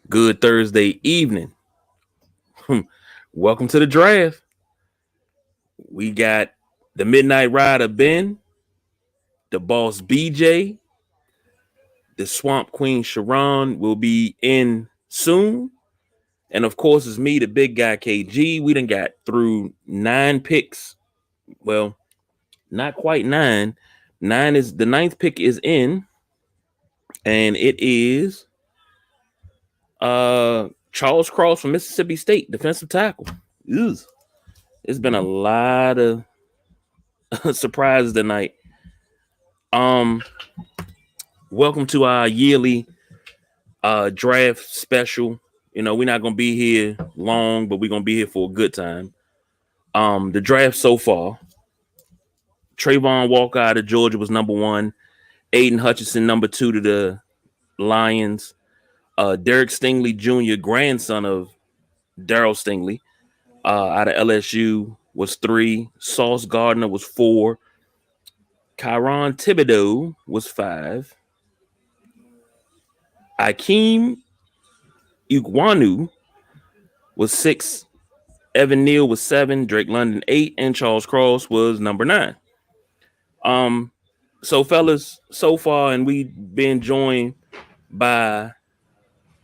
Good Thursday evening. Welcome to the draft. We got the Midnight Rider Ben, the boss BJ, the Swamp Queen Sharon will be in soon. And of course, it's me, the big guy KG. We done got through 9 picks. Well, not quite nine. Nine is the ninth pick is in, and it is Charles Cross from Mississippi State, defensive tackle. Ugh. It's been a lot of surprises tonight. Um, Welcome to our yearly draft special. You know, we're not gonna be here long, but we're gonna be here for a good time. The draft so far: Trayvon Walker out of Georgia was number one. Aiden Hutchinson number two to the Lions. Derek Stingley Jr., grandson of Daryl Stingley, out of LSU was three. Sauce Gardner was four. Kyron Thibodeau was five. Akeem Ikwanu was six. Evan Neal was seven. Drake London eight, and Charles Cross was number nine. So fellas, so far, and we've been joined by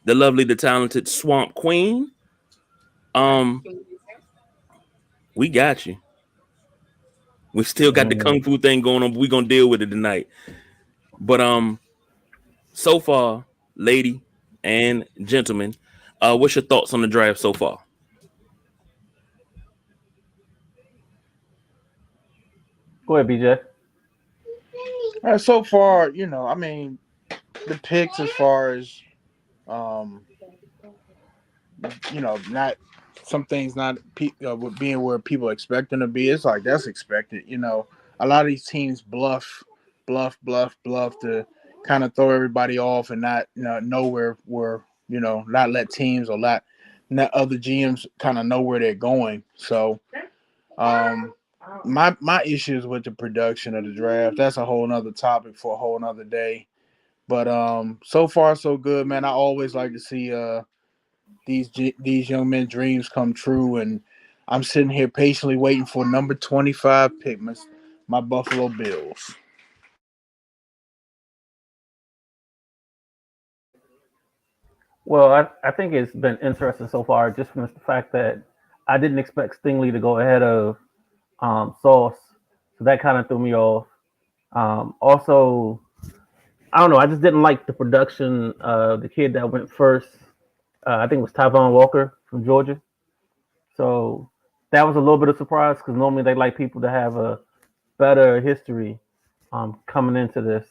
the lovely, the talented Swamp Queen. We got you. We still got the kung fu thing going on, but we're gonna deal with it tonight. But so far, lady and gentlemen, what's your thoughts on the draft so far? Go ahead, BJ. So far, I mean, the picks as far as, um, not some things not with being where people expect them to be. It's like that's expected. A lot of these teams bluff to kind of throw everybody off and not know where not let teams or not other GMs kind of know where they're going. So, my issues with the production of the draft, that's a whole nother topic for a whole nother day. But so far so good, man. I always like to see these young men dreams come true, and I'm sitting here patiently waiting for number 25 pick, my Buffalo Bills. Well, I think it's been interesting so far, just from the fact that I didn't expect Stingley to go ahead of Sauce, so that kind of threw me off. Also, I don't know, I just didn't like the production of the kid that went first. I think it was Tyvon Walker from Georgia. So that was a little bit of surprise because normally they like people to have a better history coming into this,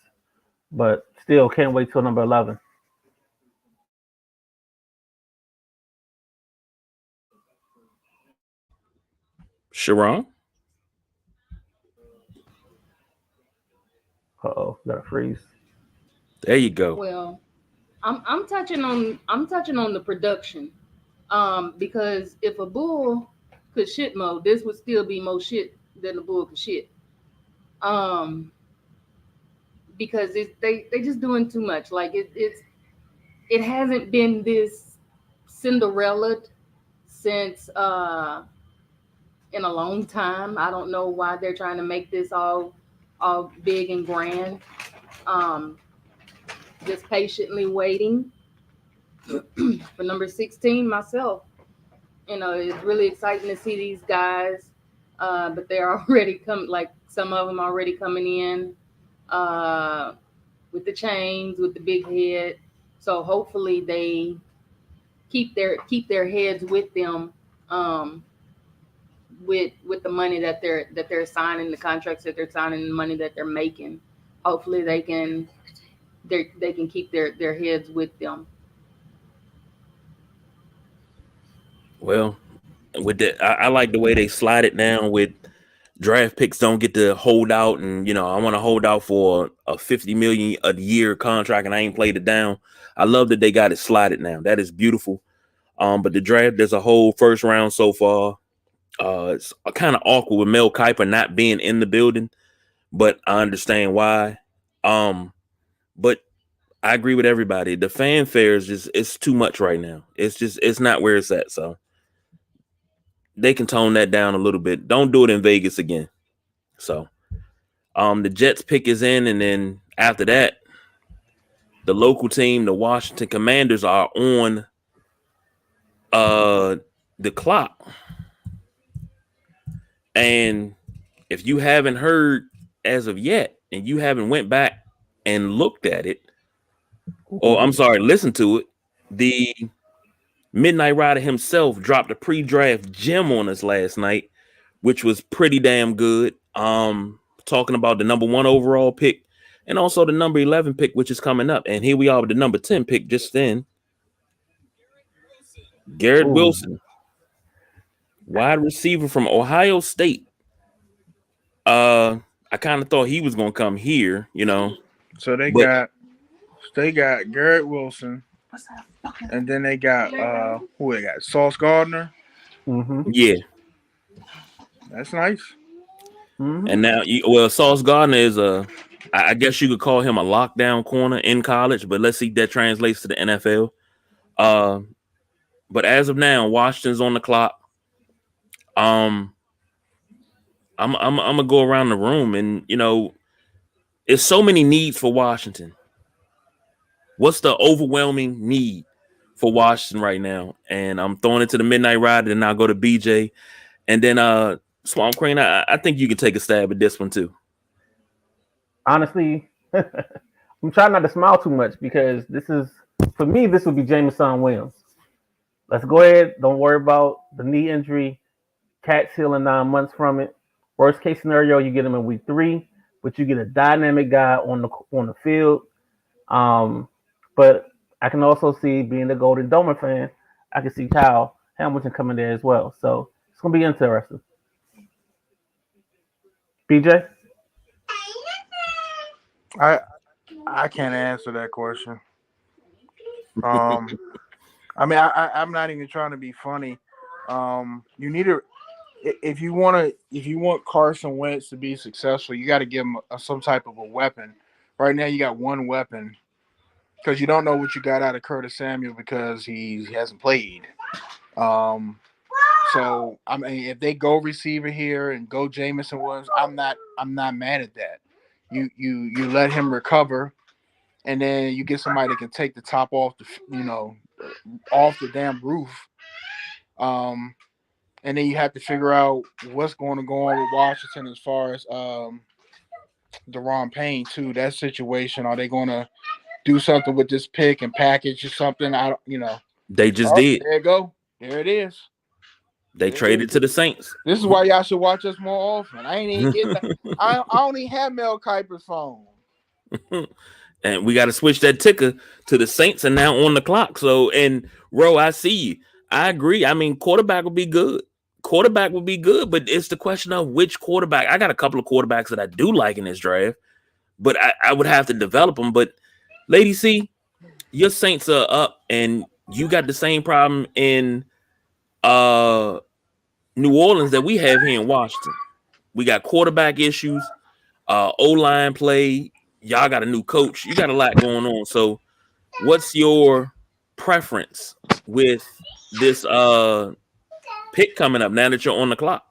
but still can't wait till number 11. Sharon? Uh-oh, got a freeze. There you go. Well, I'm touching on the production. Because if a bull could shit mode, this would still be more shit than a bull could shit. Um, because they just doing too much. Like it hasn't been this Cinderella since in a long time. I don't know why they're trying to make this all big and grand. Um, just patiently waiting for number 16 myself. It's really exciting to see these guys, but they're already come like some of them already coming in uh, with the chains, with the big head. So hopefully they keep their heads with them, um, with the money that they're signing, the contracts that they're signing, the money that they're making. Hopefully they can keep their heads with them. Well, with that, I like the way they slide it down with draft picks don't get to hold out, and I want to hold out for a 50 million a year contract, and I ain't played it down. I love that they got it slided now. That is beautiful. But the draft, there's a whole first round so far. It's kind of awkward with Mel Kiper not being in the building, but I understand why. But I agree with everybody. The fanfare is just it's too much right now. It's not where it's at. So they can tone that down a little bit. Don't do it in Vegas again. So the Jets pick is in, and then after that, the local team, the Washington Commanders, are on the clock. And if you haven't heard as of yet, and you haven't went back and looked at it, or I'm sorry, listened to it, the Midnight Rider himself dropped a pre-draft gem on us last night, which was pretty damn good. Talking about the number 1 overall pick and also the number 11 pick, which is coming up. And here we are with the number 10 pick just then. Garrett Wilson, wide receiver from Ohio State. I kind of thought he was gonna come here, you know. So they got Garrett Wilson, and then they got who they got? Sauce Gardner. Mm-hmm. Yeah, that's nice. Mm-hmm. And now, Sauce Gardner is I guess you could call him a lockdown corner in college, but let's see if that translates to the NFL. But as of now, Washington's on the clock. I'm gonna go around the room, and there's so many needs for Washington. What's the overwhelming need for Washington right now? And I'm throwing it to the Midnight Rider, and I'll go to BJ, and then Swamp Crane. I think you can take a stab at this one too. Honestly, I'm trying not to smile too much because this would be Jameson Williams. Let's go ahead. Don't worry about the knee injury. Cat's healing 9 months from it. Worst case scenario, you get him in week 3, but you get a dynamic guy on the field. But I can also see, being a Golden Domer fan, I can see Kyle Hamilton coming there as well. So it's gonna be interesting. BJ? I can't answer that question. I mean, I'm not even trying to be funny. You need to, if you want Carson Wentz to be successful, you got to give him some type of a weapon. Right now, you got one weapon because you don't know what you got out of Curtis Samuel because he hasn't played. So I mean, if they go receiver here and go Jameson Williams, I'm not mad at that. You let him recover, and then you get somebody that can take the top off the damn roof. And then you have to figure out what's going to go on with Washington as far as Deron Payne too. That situation, are they going to do something with this pick and package or something? They just did. There you go. There it is. They traded to the Saints. This is why y'all should watch us more often. I ain't even getting that. I only have Mel Kiper's phone. And we got to switch that ticker to the Saints, and now on the clock. So, and Ro, I see you. I agree. I mean, quarterback would be good. But it's the question of which quarterback. I got a couple of quarterbacks that I do like in this draft, but I would have to develop them. But Lady C, your Saints are up, and you got the same problem in New Orleans that we have here in Washington. We got quarterback issues, O-line play. Y'all got a new coach. You got a lot going on. So what's your preference with this pick coming up now that you're on the clock?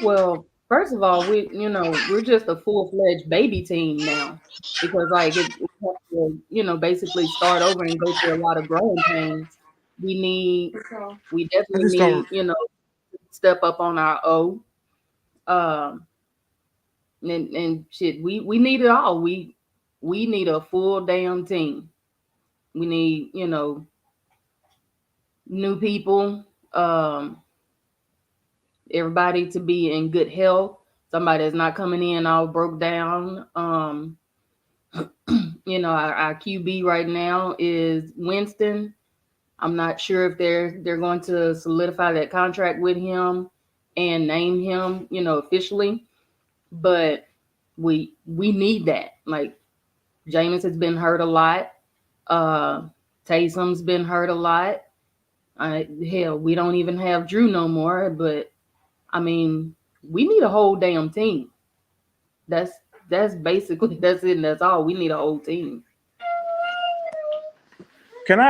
Well, first of all, we're just a full-fledged baby team now because we have to, basically start over and go through a lot of growing pains. We definitely need, step up on our O. And shit, we need it all. We need a full damn team. We need, new people, everybody to be in good health. Somebody that's not coming in all broke down. Our QB right now is Winston. I'm not sure if they're going to solidify that contract with him and name him, officially. But we need that. Like, Jameis has been hurt a lot. Taysom's been hurt a lot. Hell, we don't even have Drew no more. But I mean, we need a whole damn team. That's basically that's it. And that's all. We need a whole team. Can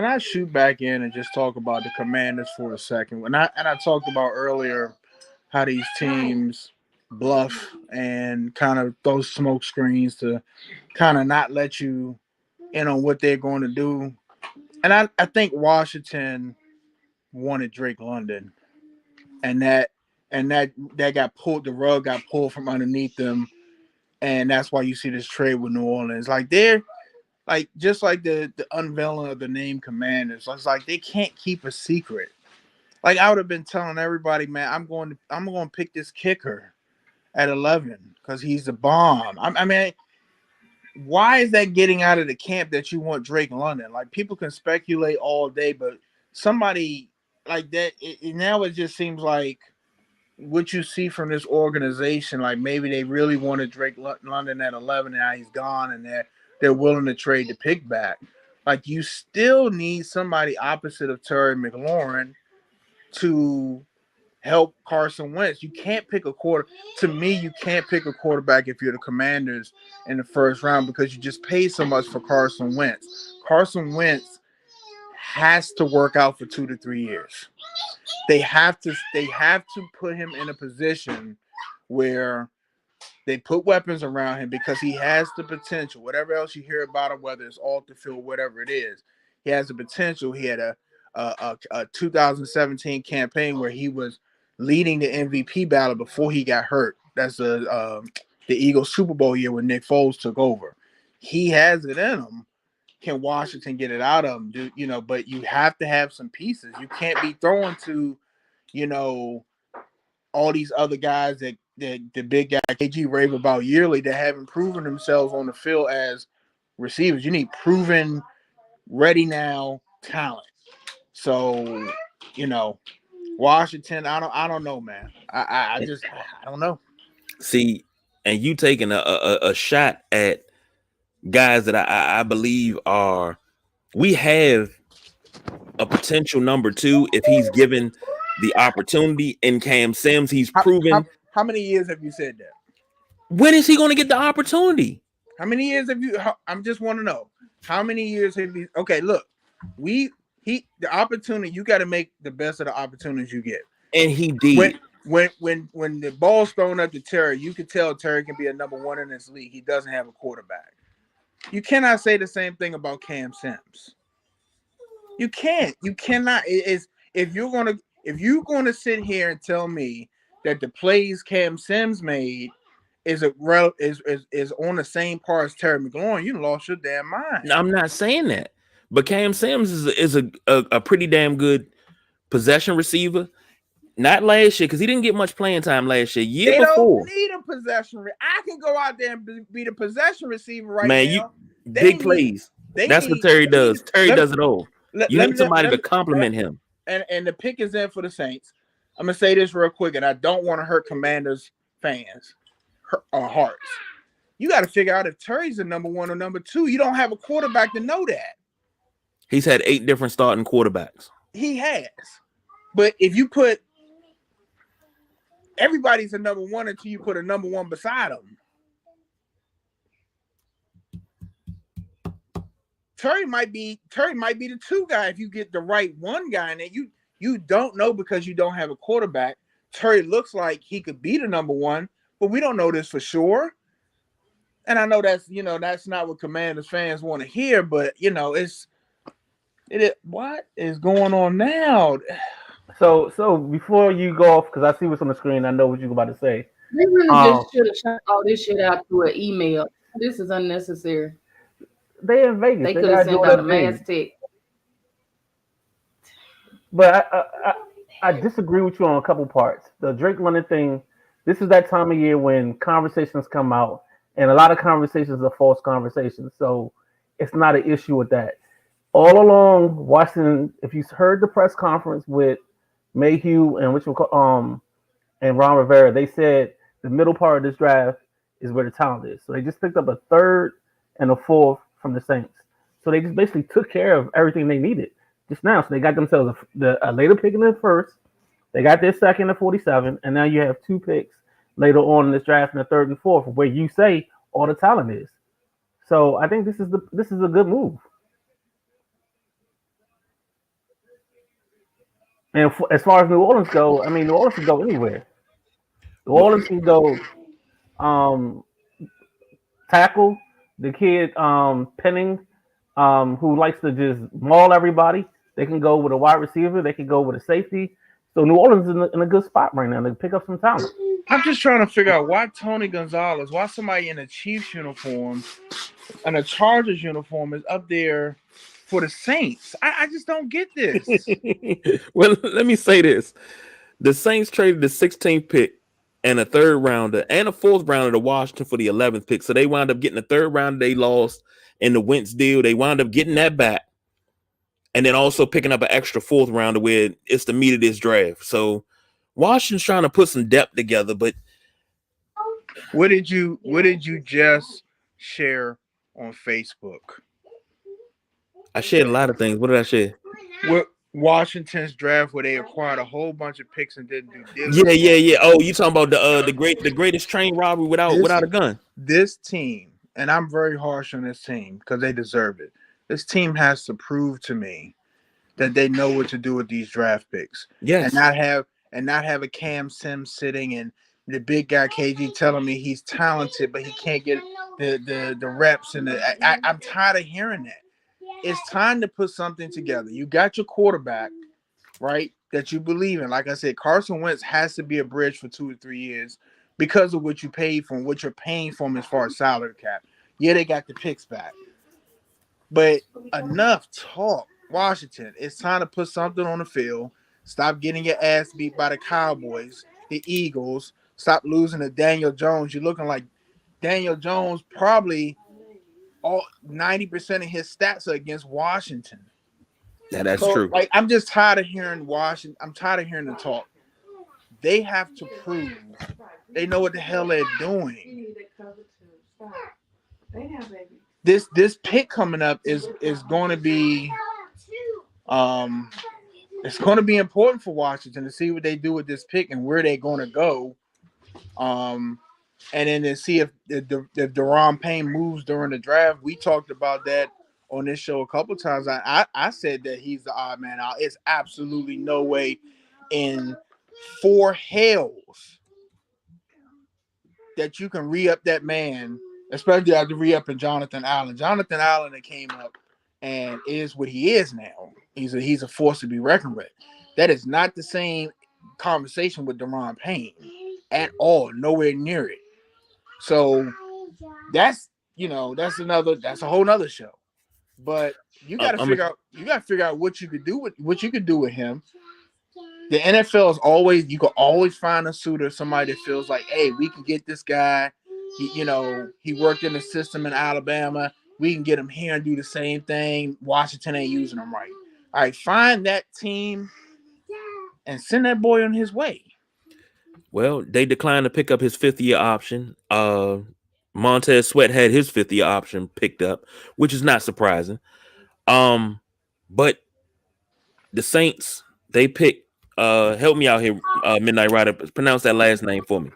I shoot back in and just talk about the Commanders for a second? When I talked about earlier how these teams bluff and kind of throw smoke screens to kind of not let you in on what they're going to do. And I think Washington wanted Drake London, and that got pulled. The rug got pulled from underneath them, and that's why you see this trade with New Orleans. Like they're like just like the unveiling of the name Commanders. It's like they can't keep a secret. Like I would have been telling everybody, man, I'm going to pick this kicker at 11 because he's the bomb. I mean, why is that getting out of the camp that you want Drake London? Like people can speculate all day, but somebody like that, now it just seems like what you see from this organization, like maybe they really wanted Drake London at 11 and now he's gone and they're willing to trade the pick back. Like you still need somebody opposite of Terry McLaurin to help Carson Wentz. You can't pick a quarter. To me, you can't pick a quarterback if you're the Commanders in the first round because you just paid so much for Carson Wentz. Carson Wentz has to work out for 2 to 3 years. They have to put him in a position where they put weapons around him because he has the potential. Whatever else you hear about him, whether it's off the field, whatever it is, he has the potential. He had a 2017 campaign where he was leading the MVP battle before he got hurt. That's the Eagles Super Bowl year when Nick Foles took over. He has it in him. Can Washington get it out of him? But you have to have some pieces. You can't be throwing to, all these other guys that the big guy KG rave about yearly that haven't proven themselves on the field as receivers. You need proven, ready now talent. So, Washington, I don't know, man. I don't know. See, and you taking a shot at guys that I believe we have a potential number 2 if he's given the opportunity in Cam Sims. He's proven. How many years have you said that? When is he going to get the opportunity? How many years have you? I just want to know. How many years have you? Okay, look, the opportunity, you got to make the best of the opportunities you get. And he did. When the ball's thrown up to Terry, you can tell Terry can be a number 1 in this league. He doesn't have a quarterback. You cannot say the same thing about Cam Sims. You can't. You cannot. If you're gonna sit here and tell me that the plays Cam Sims made is on the same par as Terry McLaurin, you lost your damn mind. I'm not saying that, but Cam Sims is a pretty damn good possession receiver. Not last year because he didn't get much playing time last year. They Before, don't need a possession. I can go out there and be the possession receiver right now. Big plays. That's what Terry does. Terry does it all. You need somebody to compliment him. And the pick is in for the Saints. I'm gonna say this real quick, and I don't want to hurt Commanders fans or hearts. You got to figure out if Terry's the number 1 or number 2. You don't have a quarterback to know that. He's had 8 different starting quarterbacks. He has, but if you put everybody's a number 1 until you put a number 1 beside him. Terry might be the 2 guy if you get the right 1 guy in there. You don't know because you don't have a quarterback. Terry looks like he could be the number 1, but we don't know this for sure. And I know that's not what Commanders fans want to hear, but what is going on now? So before you go off, because I see what's on the screen, I know what you're about to say. They really just should have shot all this shit out through an email. This is unnecessary. They in Vegas. They could have sent out a mass text. But I disagree with you on a couple parts. The Drake London thing, this is that time of year when conversations come out, and a lot of conversations are false conversations. So it's not an issue with that. All along, Washington, if you heard the press conference with Mayhew and and Ron Rivera, they said the middle part of this draft is where the talent is. So they just picked up a 3rd and a 4th from the Saints. So they just basically took care of everything they needed just now. So they got themselves a later pick in the 1st. They got their 2nd at 47, and now you have 2 picks later on in this draft in the 3rd and 4th, where you say all the talent is. So I think this is a good move. And as far as New Orleans go, I mean, New Orleans can go anywhere. New Orleans can go um, tackle the kid Penning, who likes to just maul everybody. They can go with a wide receiver. They can go with a safety. So New Orleans is in a good spot right now to pick up some talent. I'm just trying to figure out why Tony Gonzalez, why somebody in a Chiefs uniform and a Chargers uniform is up there for the Saints. I just don't get this. Well, let me say this. The Saints traded the 16th pick and a third rounder and a fourth rounder to Washington for the 11th pick. So they wound up getting the third rounder they lost in the Wentz deal. They wound up getting that back. And then also picking up an extra fourth rounder where it's the meat of this draft. So Washington's trying to put some depth together, but what did you just share on Facebook? I shared a lot of things. What did I share? What Washington's draft where they acquired a whole bunch of picks and didn't do diligence. Yeah. Oh, you talking about the greatest train robbery without a gun? This team, and I'm very harsh on this team because they deserve it. This team has to prove to me that they know what to do with these draft picks. Yes. And not have a Cam Sims sitting and the big guy KG telling me he's talented, but he can't get the reps and I'm tired of hearing that. It's time to put something together. You got your quarterback, right, that you believe in. Like I said, Carson Wentz has to be a bridge for 2 or 3 years because of what you paid for and what you're paying for him as far as salary cap. Yeah, they got the picks back. But enough talk, Washington. It's time to put something on the field. Stop getting your ass beat by the Cowboys, the Eagles. Stop losing to Daniel Jones. You're looking like Daniel Jones probably all 90% of his stats are against Washington. Yeah, that's true. Like, I'm just tired of hearing Washington. I'm tired of hearing the talk. They have to prove they know what the hell they're doing. This pick coming up is going to be it's going to be important for Washington to see what they do with this pick and where they're going to go. And then to see if Daron Payne moves during the draft. We talked about that on this show a couple times. I said that he's the odd man out. It's absolutely no way in 4 hells that you can re-up that man, especially after re-upping Jonathan Allen. Jonathan Allen that came up and is what he is now. He's a force to be reckoned with. That is not the same conversation with Daron Payne at all. Nowhere near it. So that's a whole nother show. But you got to figure out what you could do with him. The NFL is you can always find a suitor, somebody that feels like, hey, we can get this guy. He worked in the system in Alabama. We can get him here and do the same thing. Washington ain't using him right. All right, find that team and send that boy on his way. Well, they declined to pick up his 5th-year option. Montez Sweat had his 5th-year option picked up, which is not surprising. But the Saints, they picked. Help me out here, Midnight Rider. Pronounce that last name for me.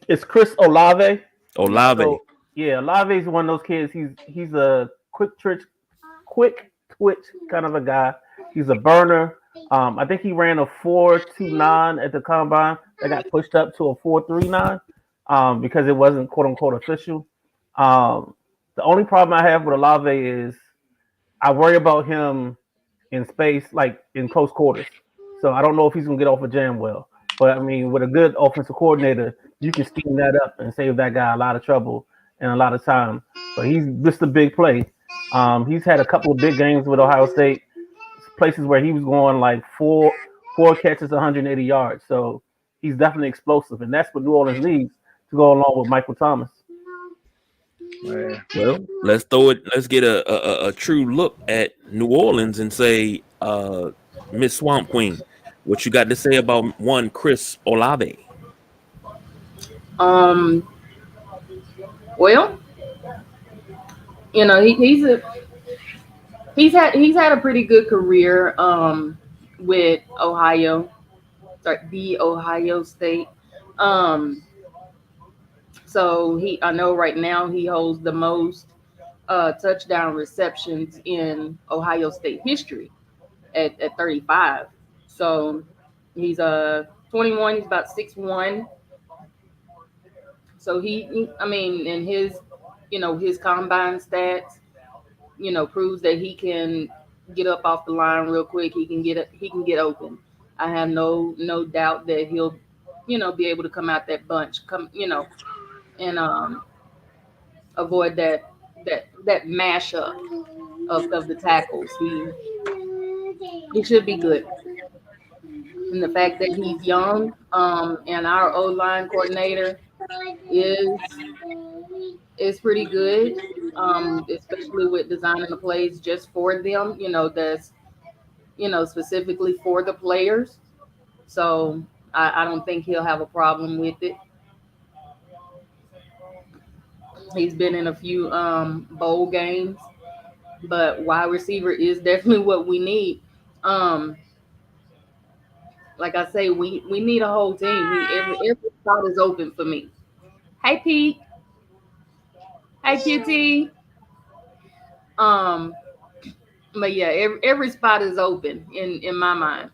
It's Chris Olave. Olave. So, yeah, Olave is one of those kids. He's a quick twitch kind of a guy. He's a burner. I think he ran a 4.29 at the combine. That got pushed up to a 4.39 because it wasn't quote unquote official. The only problem I have with Olave is I worry about him in space, like in close quarters. So I don't know if he's gonna get off a jam well. But I mean, with a good offensive coordinator, you can scheme that up and save that guy a lot of trouble and a lot of time. But he's just a big play. He's had a couple of big games with Ohio State, places where he was going like four catches, 180 yards. So he's definitely explosive, and that's what New Orleans needs to go along with Michael Thomas. Well, let's get a true look at New Orleans and say, Miss Swamp Queen, what you got to say about one Chris Olave? Well, he's had a pretty good career with the Ohio State. So I know right now he holds the most touchdown receptions in Ohio State history at 35. So He's 21. He's about 6'1". So I mean, and his, his combine stats, proves that he can get up off the line real quick. He can get open. I have no doubt that he'll, be able to come out that bunch, and avoid that mashup of the tackles. He should be good. And the fact that he's young, and our O-line coordinator is pretty good, especially with designing the plays just for them. That's specifically for the players. So I don't think he'll have a problem with it. He's been in a few bowl games, but wide receiver is definitely what we need. Like I say, we need a whole team. Every spot is open for me. Hey Pete. Hey QT. But yeah, every spot is open in my mind.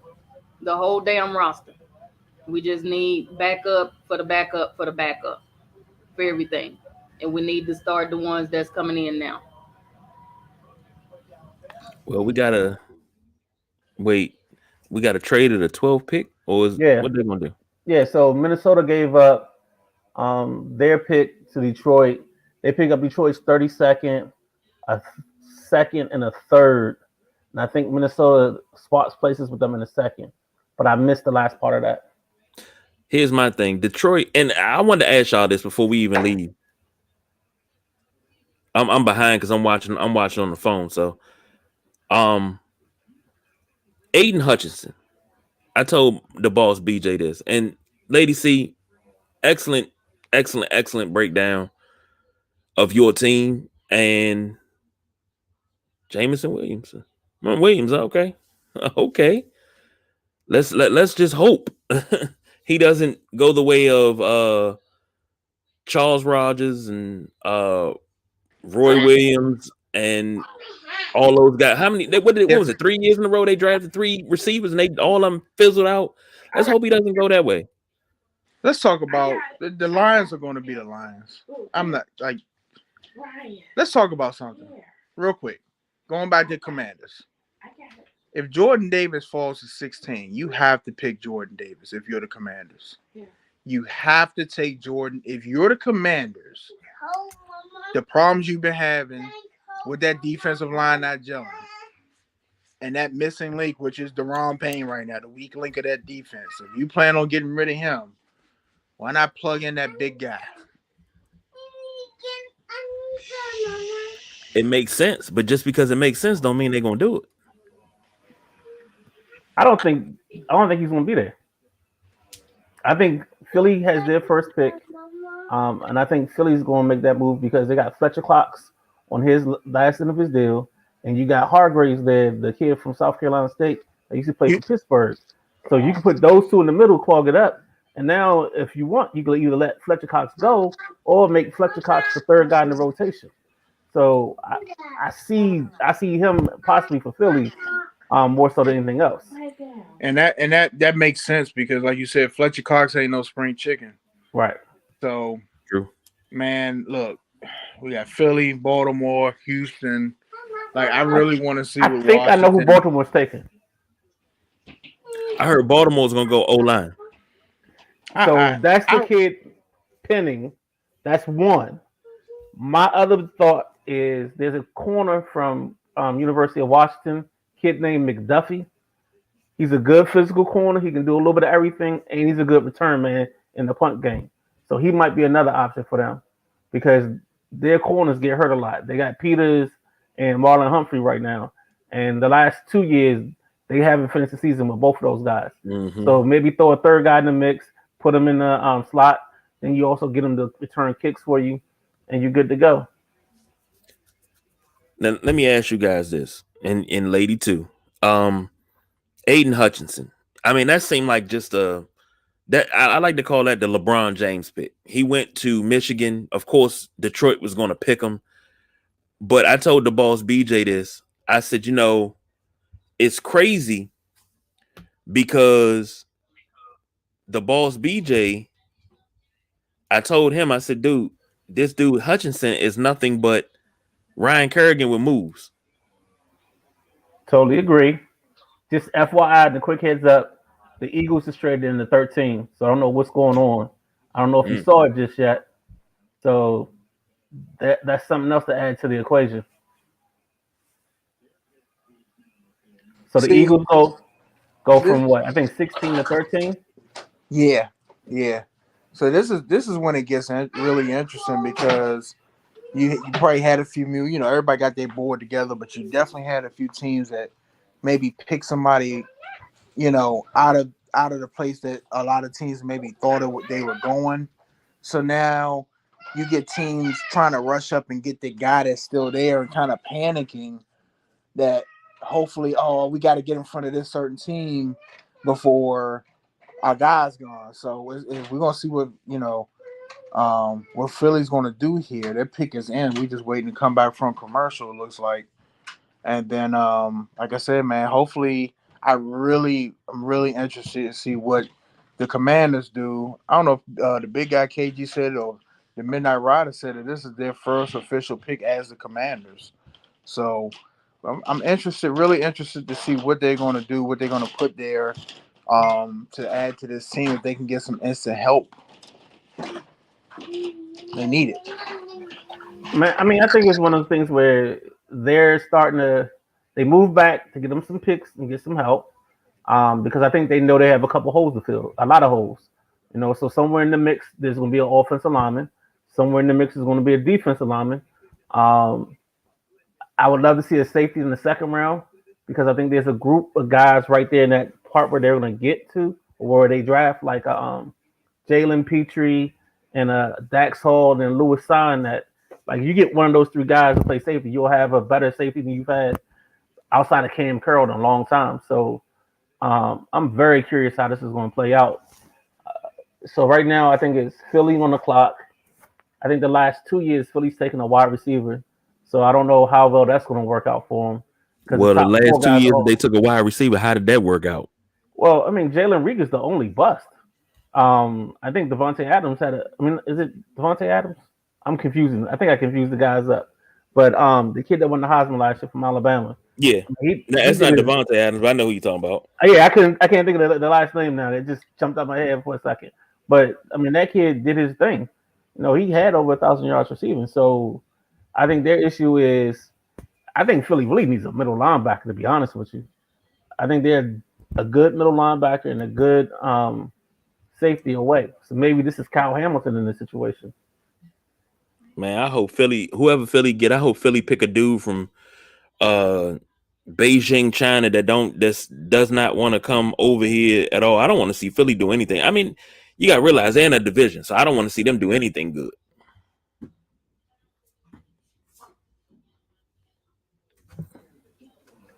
The whole damn roster. We just need backup for the backup for the backup for everything. And we need to start the ones that's coming in now. Well, we gotta trade at a 12 pick, or what they gonna do? Yeah, so Minnesota gave up their pick to Detroit. They picked up Detroit's 32nd, a second, and a third. And I think Minnesota swaps places with them in a second. But I missed the last part of that. Here's my thing. Detroit, and I wanted to ask y'all this before we even leave. I'm behind because I'm watching on the phone. So Aiden Hutchinson. I told the boss BJ this. And Lady C, excellent breakdown of your team. And Jameson Williams. Okay. Okay. Let's just hope he doesn't go the way of Charles Rogers and Roy Williams and all those guys. How many? What was it? 3 years in a row they drafted 3 receivers and they all of them fizzled out. Let's hope he doesn't go that way. Let's talk about the Lions are going to be the Lions. I'm not like. Let's talk about something real quick. Going back to Commanders. If Jordan Davis falls to 16, you have to pick Jordan Davis if you're the Commanders. Yeah. You have to take Jordan. If you're the Commanders, the problems you've been having with that defensive line not gelling and that missing link, which is Deron Payne right now, the weak link of that defense. If you plan on getting rid of him, why not plug in that big guy? It makes sense, but just because it makes sense don't mean they're going to do it. I don't think he's going to be there. I think Philly has their first pick, and I think Philly's going to make that move because they got Fletcher Cox on his last end of his deal, and you got Hargraves there, the kid from South Carolina State that used to play for Pittsburgh. So you can put those two in the middle, clog it up, and now if you want, you can either let Fletcher Cox go or make Fletcher Cox the third guy in the rotation. So I see him possibly for Philly. More so than anything else. And that makes sense because, like you said, Fletcher Cox ain't no spring chicken. Right. So, true. Man, look, we got Philly, Baltimore, Houston. Like, I really want to see what Washington. I know who Baltimore's taking. I heard Baltimore's going to go O-line. So that's the kid Penning. That's one. My other thought is there's a corner from University of Washington, kid named McDuffie. He's a good physical corner. He can do a little bit of everything, and he's a good return man in the punt game. So he might be another option for them because their corners get hurt a lot. They got Peters and Marlon Humphrey right now, and the last 2 years they haven't finished the season with both of those guys. Mm-hmm. So maybe throw a third guy in the mix, put him in the slot, then you also get him to return kicks for you, and you're good to go. Now let me ask you guys this, and Lady too. Aiden Hutchinson. I mean, that seemed like just I like to call that the LeBron James pick. He went to Michigan. Of course, Detroit was going to pick him. But I told the boss BJ this. I said, it's crazy because the boss BJ, I told him, I said, dude, this dude Hutchinson is nothing but Ryan Kerrigan with moves. Totally agree. Just FYI, the quick heads up, the Eagles is traded in the 13, so I don't know what's going on. I don't know if you saw it just yet. So that's something else to add to the equation. So the Eagles go from what? I think 16 to 13. Yeah. So this is when it gets really interesting because you probably had a few new, everybody got their board together, but you definitely had a few teams that maybe pick somebody, out of the place that a lot of teams maybe thought they were going. So now you get teams trying to rush up and get the guy that's still there and kind of panicking that hopefully, we got to get in front of this certain team before our guy's gone. So we're gonna see what what Philly's gonna do here. Their pick is in. We just waiting to come back from commercial. It looks like, and then like I said, man, hopefully I'm really interested to see what the Commanders do. I don't know if the big guy KG said it or the Midnight Rider said that this is their first official pick as the Commanders. So I'm really interested to see what they're going to do, what they're going to put there to add to this team if they can get some instant help. They need it. Man, I mean, I think it's one of the things where they're starting to they move back to get them some picks and get some help because I think they know they have a couple holes to fill, a lot of holes. So somewhere in the mix there's going to be an offensive lineman. Somewhere in the mix is going to be a defensive lineman. I would love to see a safety in the second round because I think there's a group of guys right there in that part where they're going to get to or where they draft like Jalen Petrie and Dax Hall and Lewis Sign that like you get one of those three guys to play safety, you'll have a better safety than you've had outside of Cam Curl in a long time. So I'm very curious how this is going to play out. So right now I think it's Philly on the clock. I think the last 2 years Philly's taken a wide receiver. So I don't know how well that's going to work out for them. Well, the last 2 years they took a wide receiver. How did that work out? Well, I mean, Jalen Reed is the only bust. I think Devontae Adams is it Devontae Adams? I'm confusing. I think I confused the guys up. But the kid that won the Heisman last year from Alabama. Yeah. That's not Devontae Adams, but I know who you're talking about. Yeah, I can't think of the last name now. It just jumped out my head for a second. But I mean, that kid did his thing. He had over 1,000 yards receiving. So I think their issue is I think Philly really needs a middle linebacker, to be honest with you. I think they're a good middle linebacker and a good safety away. So maybe this is Kyle Hamilton in this situation. Man, I hope whoever Philly get, I hope Philly pick a dude from Beijing, China that does not want to come over here at all. I don't want to see Philly do anything. I mean, you got to realize they're in a division, so I don't want to see them do anything good.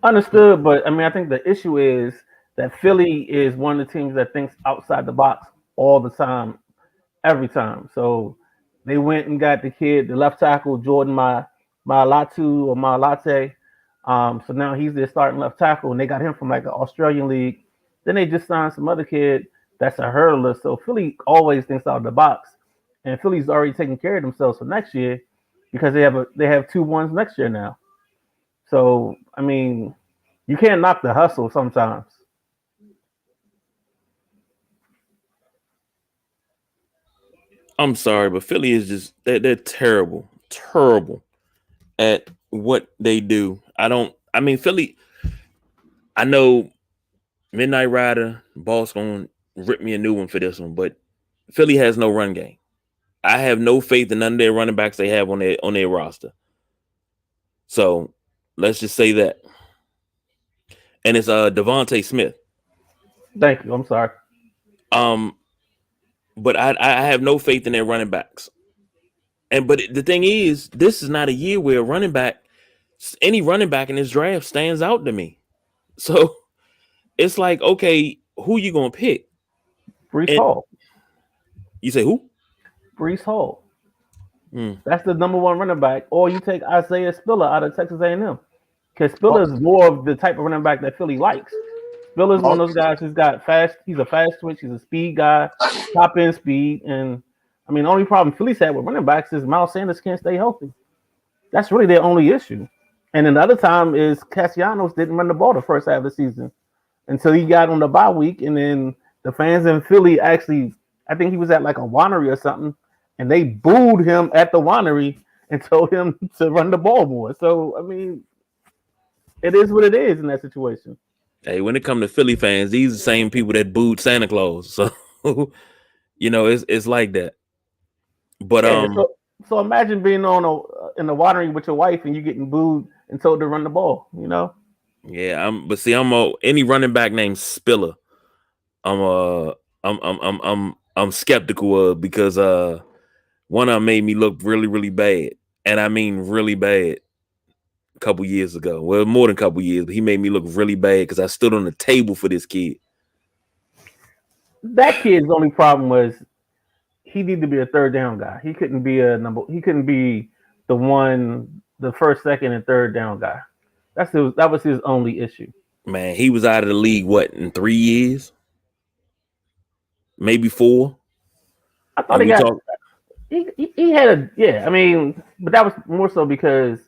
Understood, but I mean, I think the issue is that Philly is one of the teams that thinks outside the box all the time, every time. So they went and got the left tackle, Jordan Mailatu or Mailate. So now he's their starting left tackle, and they got him from like an Australian league. Then they just signed some other kid that's a hurdler. So Philly always thinks out of the box, and Philly's already taking care of themselves for next year because they have 2-1s next year now. So, I mean, you can't knock the hustle sometimes. I'm sorry, but Philly is just they're terrible at what they do. Philly, I know Midnight Rider, boss gonna rip me a new one for this one, but Philly has no run game. I have no faith in none of their running backs they have on their roster. So let's just say that. And it's Devontae Smith. Thank you. I'm sorry. But I have no faith in their running backs. But the thing is, this is not a year where any running back in this draft stands out to me. So it's like, okay, who you gonna pick? Breece Hall. You say who? Breece Hall. That's the number one running back. Or you take Isaiah Spiller out of Texas A&M. Because Spiller is more of the type of running back that Philly likes. Spiller's one of those guys who's got fast. He's a fast twitch. He's a speed guy, top end speed. And I mean, the only problem Philly's had with running backs is Miles Sanders can't stay healthy. That's really their only issue. And then the other time is Castellanos didn't run the ball the first half of the season until he got on the bye week. And then the fans in Philly actually, I think he was at like a winery or something, and they booed him at the winery and told him to run the ball more. So, I mean, it is what it is in that situation. Hey, when it comes to Philly fans, these are the same people that booed Santa Claus. So, it's like that. But so imagine being in the winery with your wife and you getting booed and told to run the ball. Yeah, I'm any running back named Spiller. I'm skeptical of because one of them made me look really, really bad, and I mean really bad. A couple years ago, well, more than a couple years, but he made me look really bad because I stood on the table for this kid. That kid's only problem was he needed to be a third down guy. He couldn't be He couldn't be the first, second, and third down guy. That was his only issue. Man, he was out of the league in 3 years, maybe 4. I thought he had I mean, but that was more so because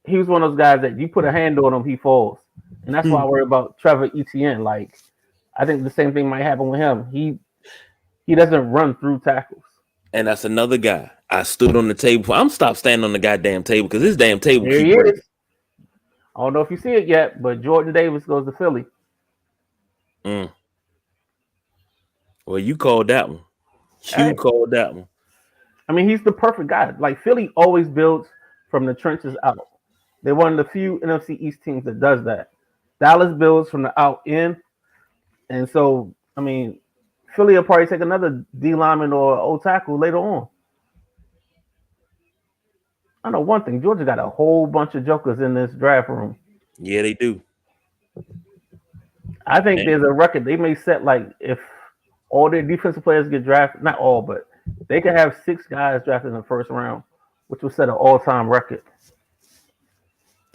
he was one of those guys that you put a hand on him, he falls. And that's why I worry about Trevor Etienne. Like, I think the same thing might happen with him. He doesn't run through tackles. And that's another guy. I stood on the table. I'm stopped standing on the goddamn table because this damn table There keep he breaking. is. I don't know if you see it yet, but Jordan Davis goes to Philly. Well, you called that one. Called that one. I mean, he's the perfect guy. Like, Philly always builds from the trenches out. They're one of the few NFC East teams that does that. Dallas builds from the out in. And so, I mean, Philly will probably take another D lineman or O tackle later on. I know one thing. Georgia got a whole bunch of jokers in this draft room. Yeah, they do. I think there's a record they may set, like, if all their defensive players get drafted, not all, but they could have 6 guys drafted in the first round, which will set an all-time record.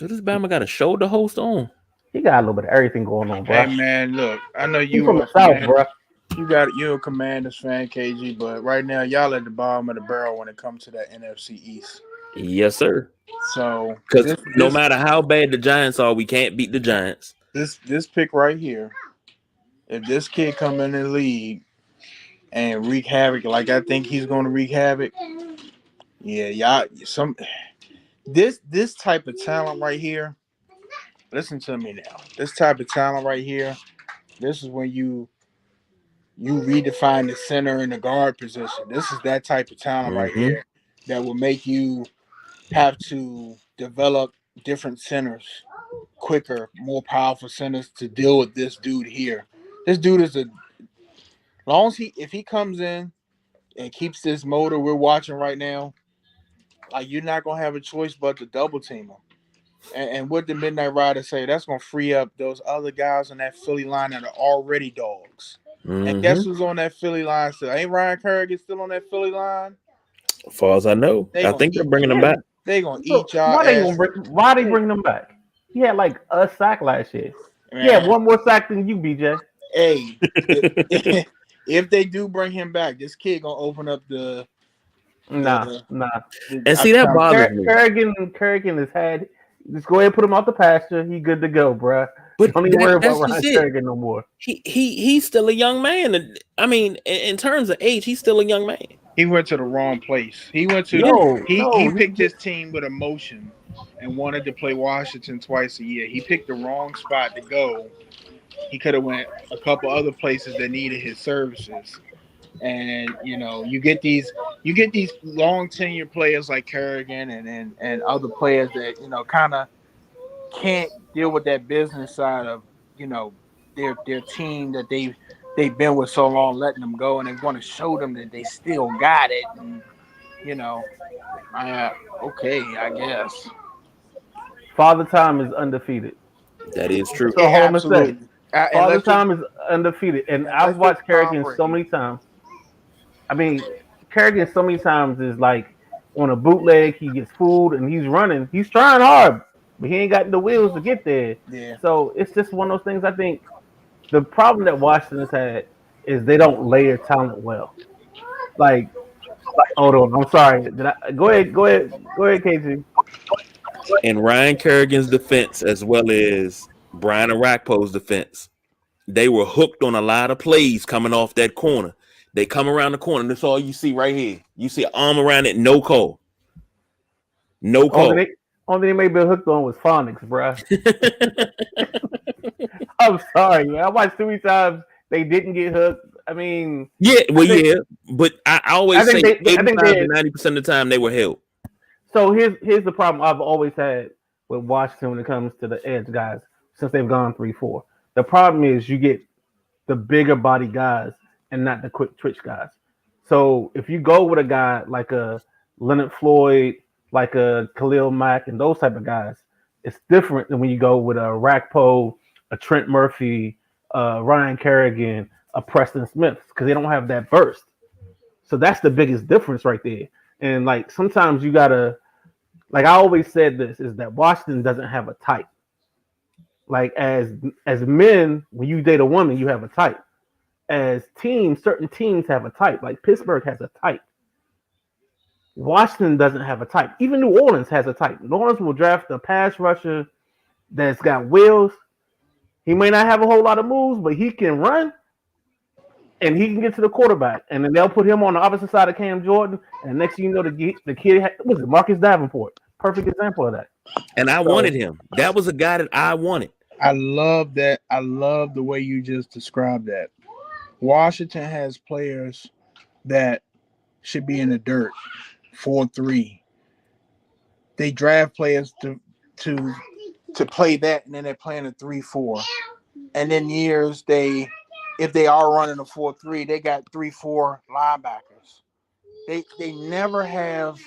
So this Bama got a show to host on. He got a little bit of everything going on, bro. Hey man, look, I know you from the South, bro. You're a Commanders fan, KG, but right now y'all at the bottom of the barrel when it comes to that NFC East. Yes, sir. So because no matter how bad the Giants are, we can't beat the Giants. This pick right here, if this kid come in the league and wreak havoc like I think he's going to wreak havoc, yeah, y'all this type of talent right here. Listen to me now. This type of talent right here, this is when you redefine the center and the guard position. This is that type of talent right here that will make you have to develop different centers quicker, more powerful centers to deal with this dude here. This dude is if he comes in and keeps this motor we're watching right now, like you're not gonna have a choice but to double team him. And what did Midnight Rider say? That's gonna free up those other guys on that Philly line that are already dogs. And guess who's on that Philly line still? Ain't Ryan Kerrigan still on that Philly line? As far as I know, I think they're bringing him back. They gonna eat y'all. Why they bring them back? He had like a sack last year. Man. He had one more sack than you, BJ. Hey, if they do bring him back, this kid gonna open up the. Nah. And see that bothers me. Kerrigan has had. Just go ahead and put him out the pasture. He good to go, bro. But don't even worry about Ryan Kerrigan no more. He's still a young man. I mean, in terms of age, he's still a young man. He went to the wrong place. He went to he picked his team with emotion and wanted to play Washington twice a year. He picked the wrong spot to go. He could have went a couple other places that needed his services. And you get these long tenure players like Kerrigan and other players that kind of can't deal with that business side of their team that they've been with so long, letting them go, and they want to show them that they still got it. And okay, I guess. Father Time is undefeated. That is true. So absolutely. Father Time is undefeated, and I've watched Kerrigan so many times. I mean, Kerrigan so many times is like on a bootleg. He gets fooled and he's running. He's trying hard, but he ain't got the wheels to get there. Yeah. So it's just one of those things. I think the problem that Washington has had is they don't layer talent well. Like, hold on, I'm sorry. Go ahead, KG. In Ryan Kerrigan's defense, as well as Brian Arakpo's defense, they were hooked on a lot of plays coming off that corner. They come around the corner. That's all you see right here. You see an arm around it, no call. No call. Only they may be hooked on was phonics, bro. I'm sorry, man. I watched too many times. They didn't get hooked. I mean, but I always say 85 to 90% of the time they were held. So here's the problem I've always had with Washington when it comes to the edge guys since they've gone 3-4. The problem is you get the bigger body guys and not the quick twitch guys. So if you go with a guy like a Leonard Floyd, like a Khalil Mack, and those type of guys, it's different than when you go with a Rakpo, a Trent Murphy, Ryan Kerrigan, a Preston Smith, because they don't have that burst. So that's the biggest difference right there. And like sometimes you gotta, like I always said, this is that Washington doesn't have a type. Like as men, when you date a woman, you have a type. As teams, certain teams have a type. Like Pittsburgh has a type. Washington doesn't have a type. Even New Orleans has a type. New Orleans will draft a pass rusher that's got wheels. He may not have a whole lot of moves, but he can run and he can get to the quarterback. And then they'll put him on the opposite side of Cam Jordan. And next thing you know, the kid was it Marcus Davenport. Perfect example of that. And I wanted him. That was a guy that I wanted. I love that. I love the way you just described that. Washington has players that should be in the dirt. 4-3. They draft players to play that, and then they're playing a 3-4. And then years if they are running a 4-3, they got 3-4 linebackers. They never have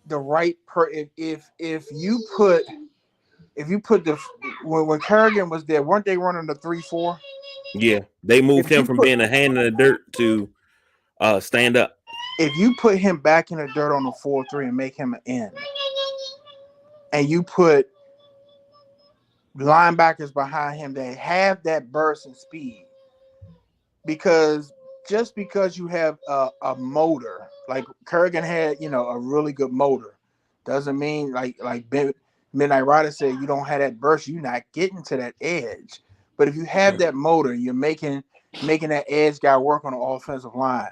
the right if you put when Kerrigan was there, weren't they running the 3-4? Yeah, they moved him from being a hand in the dirt to stand up. If you put him back in the dirt on the 4-3 and make him an end, and you put linebackers behind him that have that burst and speed, because just because you have a motor, like Kerrigan had, a really good motor, doesn't mean like Midnight Rider said, you don't have that burst, you're not getting to that edge. But if you have that motor, you're making that edge guy work on the offensive line.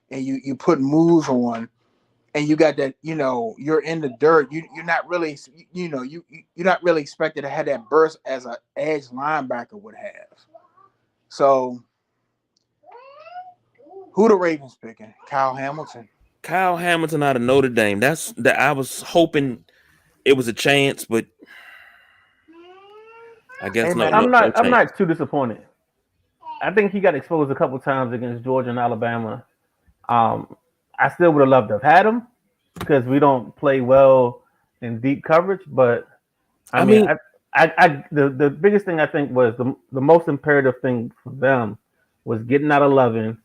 And you put moves on, and you got that, you're in the dirt. You're not really, you're not really expected to have that burst as an edge linebacker would have. So, who the Ravens picking? Kyle Hamilton. Kyle Hamilton out of Notre Dame. That's that. I was hoping it was a chance, but I guess no. I'm not too disappointed. I think he got exposed a couple times against Georgia and Alabama. I still would have loved to have had him because we don't play well in deep coverage. But I mean, the biggest thing I think was the most imperative thing for them was getting out of Lovin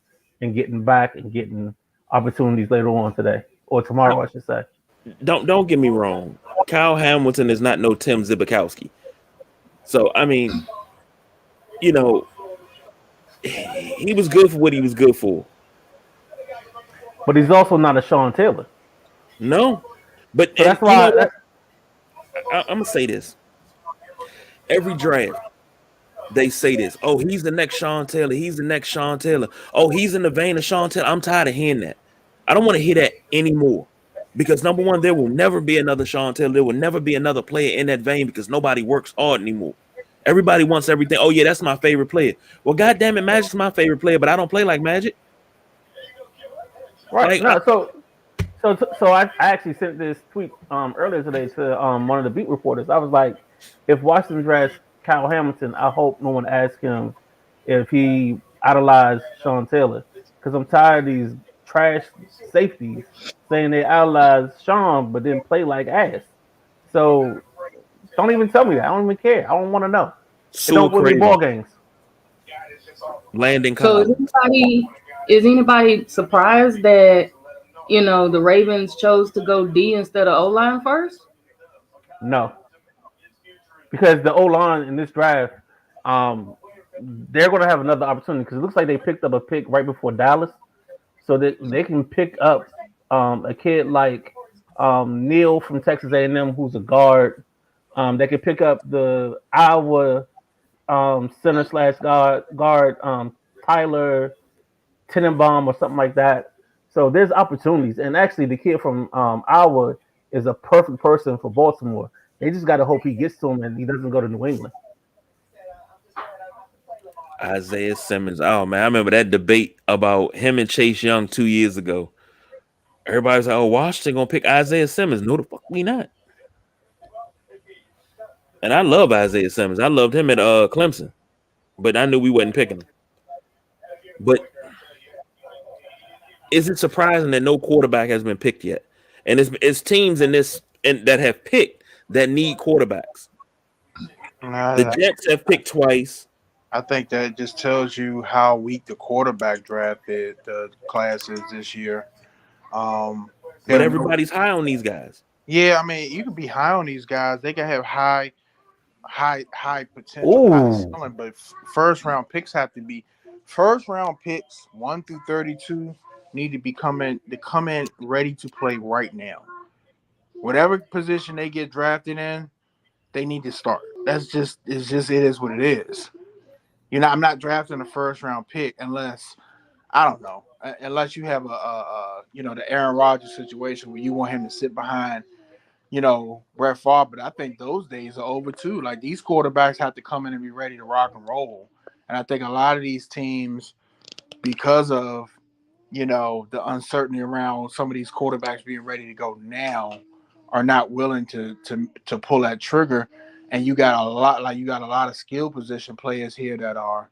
and getting back and getting opportunities later on today or tomorrow, I should say. Don't get me wrong. Kyle Hamilton is not no Tim Zibikowski. So I mean, he was good for what he was good for. But he's also not a Sean Taylor. No, but so that's why I'm gonna say this. Every draft, they say this. Oh, he's the next Sean Taylor. He's the next Sean Taylor. Oh, he's in the vein of Sean Taylor. I'm tired of hearing that. I don't want to hear that anymore. Because number one, there will never be another Sean Taylor. There will never be another player in that vein because nobody works hard anymore. Everybody wants everything. Oh yeah, that's my favorite player. Well, goddamn it, Magic's my favorite player, but I don't play like Magic. Right. So I actually sent this tweet earlier today to one of the beat reporters. I was like, if Washington drafts Kyle Hamilton, I hope no one asks him if he idolized Sean Taylor, because I'm tired of these trash safeties saying they idolize Sean but then play like ass. So don't even tell me that. I don't even care. I don't want to know. They don't win ball games. Landing. So is anybody surprised that the Ravens chose to go D instead of O-line first? No, because the O-line in this draft, they're going to have another opportunity because it looks like they picked up a pick right before Dallas, so that they can pick up a kid like Neil from Texas A&M, who's a guard. They can pick up the Iowa center slash guard Tyler Tenenbaum or something like that. So there's opportunities, and actually, the kid from Iowa is a perfect person for Baltimore. They just got to hope he gets to him and he doesn't go to New England. Isaiah Simmons. Oh man, I remember that debate about him and Chase Young 2 years ago. Everybody's like, "Oh, Washington gonna pick Isaiah Simmons." No, the fuck we not. And I love Isaiah Simmons. I loved him at Clemson, but I knew we wasn't picking him. But is it surprising that no quarterback has been picked yet? And it's teams that have picked that need quarterbacks. The Jets have picked twice. I think that just tells you how weak the quarterback draft is, the class is this year. But everybody's high on these guys. Yeah, I mean, you can be high on these guys. They can have high potential, high ceiling, but first round picks 1 through 32 need to come in ready to play right now. Whatever position they get drafted in, they need to start. It is what it is. I'm not drafting a first round pick unless you have the Aaron Rodgers situation where you want him to sit behind, Brett Favre. But I think those days are over too. Like, these quarterbacks have to come in and be ready to rock and roll. And I think a lot of these teams, because of the uncertainty around some of these quarterbacks being ready to go now, are not willing to pull that trigger. And you got a lot of skill position players here that are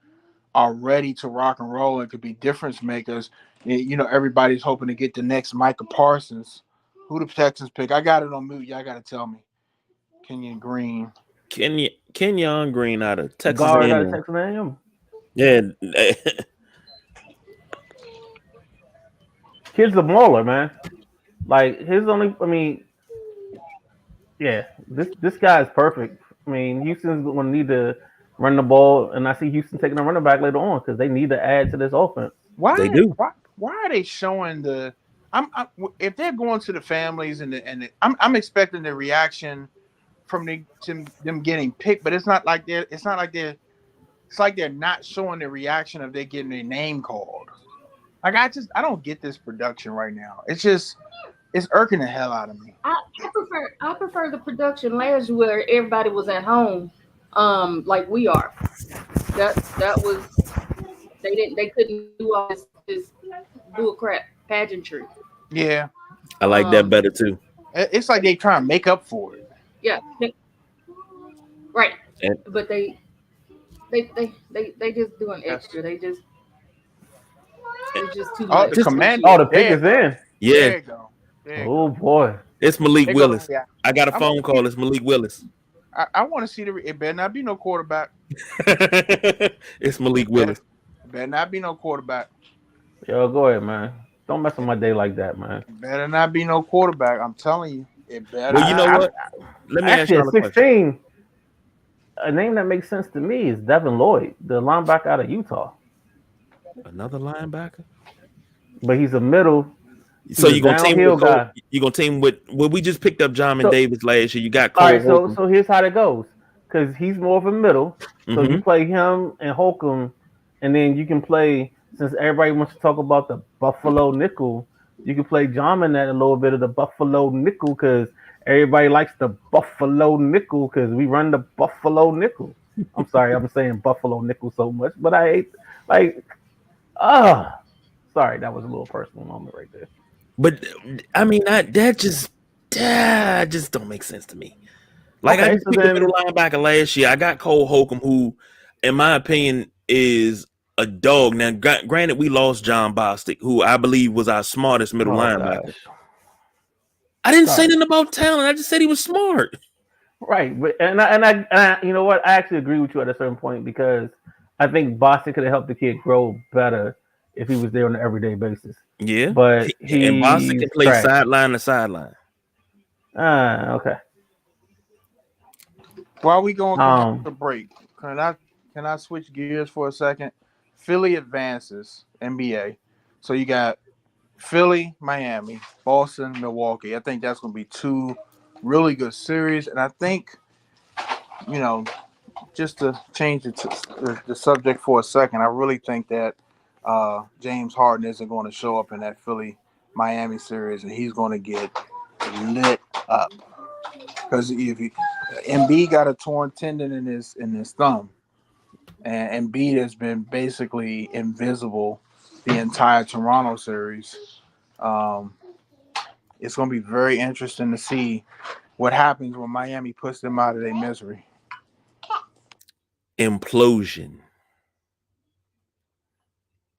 ready to rock and roll and could be difference makers. Everybody's hoping to get the next Micah Parsons. Who the Texans pick? I got it on mute. Y'all got to tell me. Kenyon Green out of Texas Guard out of Texas A&M. Yeah. Kid's a mauler, man. Like, this guy is perfect. I mean, Houston's going to need to run the ball, and I see Houston taking a running back later on because they need to add to this offense. Why they do? Why are they showing the? If they're going to the families I'm expecting the reaction from them getting picked, but it's like they're not showing the reaction of they getting their name called. Like, I don't get this production right now. It's irking the hell out of me. I prefer the production last year where everybody was at home, like we are. That was they couldn't do all this bull crap pageantry. Yeah, I like that better too. It's like they trying to make up for it. Yeah, right. But they just doing extra. They just too much. The pick is in. Yeah. There you go. Oh boy, it's Malik Willis. I got a phone call. It's Malik Willis. I want to see it better not be no quarterback. It's Malik Willis. It better not be no quarterback. Yo, go ahead, man. Don't mess with my day like that, man. It better not be no quarterback. I'm telling you, it better. Well, you know what? Let me ask you a 16. A name that makes sense to me is Devin Lloyd, the linebacker out of Utah. Another linebacker, but he's a middle. So you're gonna team with well, we just picked up Jamin Davis last year. You got Cole. All right, so here's how that goes. Because he's more of a middle. So you play him and Holcomb, and then you can play, since everybody wants to talk about the Buffalo nickel, you can play Jamin at a little bit of the Buffalo nickel because everybody likes the Buffalo nickel because we run the Buffalo nickel. I'm sorry, I'm saying Buffalo nickel so much, but I hate sorry, that was a little personal moment right there. But I mean, that just don't make sense to me. Like, I just picked the middle linebacker last year. I got Cole Holcomb, who, in my opinion, is a dog. Now, granted, we lost John Bostic, who I believe was our smartest middle linebacker. Gosh. I didn't say nothing about talent. I just said he was smart. Right, but and I you know what? I actually agree with you at a certain point because I think Bostic could have helped the kid grow better if he was there on an everyday basis. Yeah, but and Bostic can play sideline to sideline. Okay. While we going to the break, can Can I switch gears for a second? Philly advances NBA. So you got Philly, Miami, Boston, Milwaukee. I think that's going to be two really good series. And I think, just to change the subject for a second, I really think that James Harden isn't going to show up in that Philly Miami series, and he's going to get lit up because Embiid got a torn tendon in his thumb, and Embiid has been basically invisible the entire Toronto series. It's going to be very interesting to see what happens when Miami puts them out of their misery. Implosion.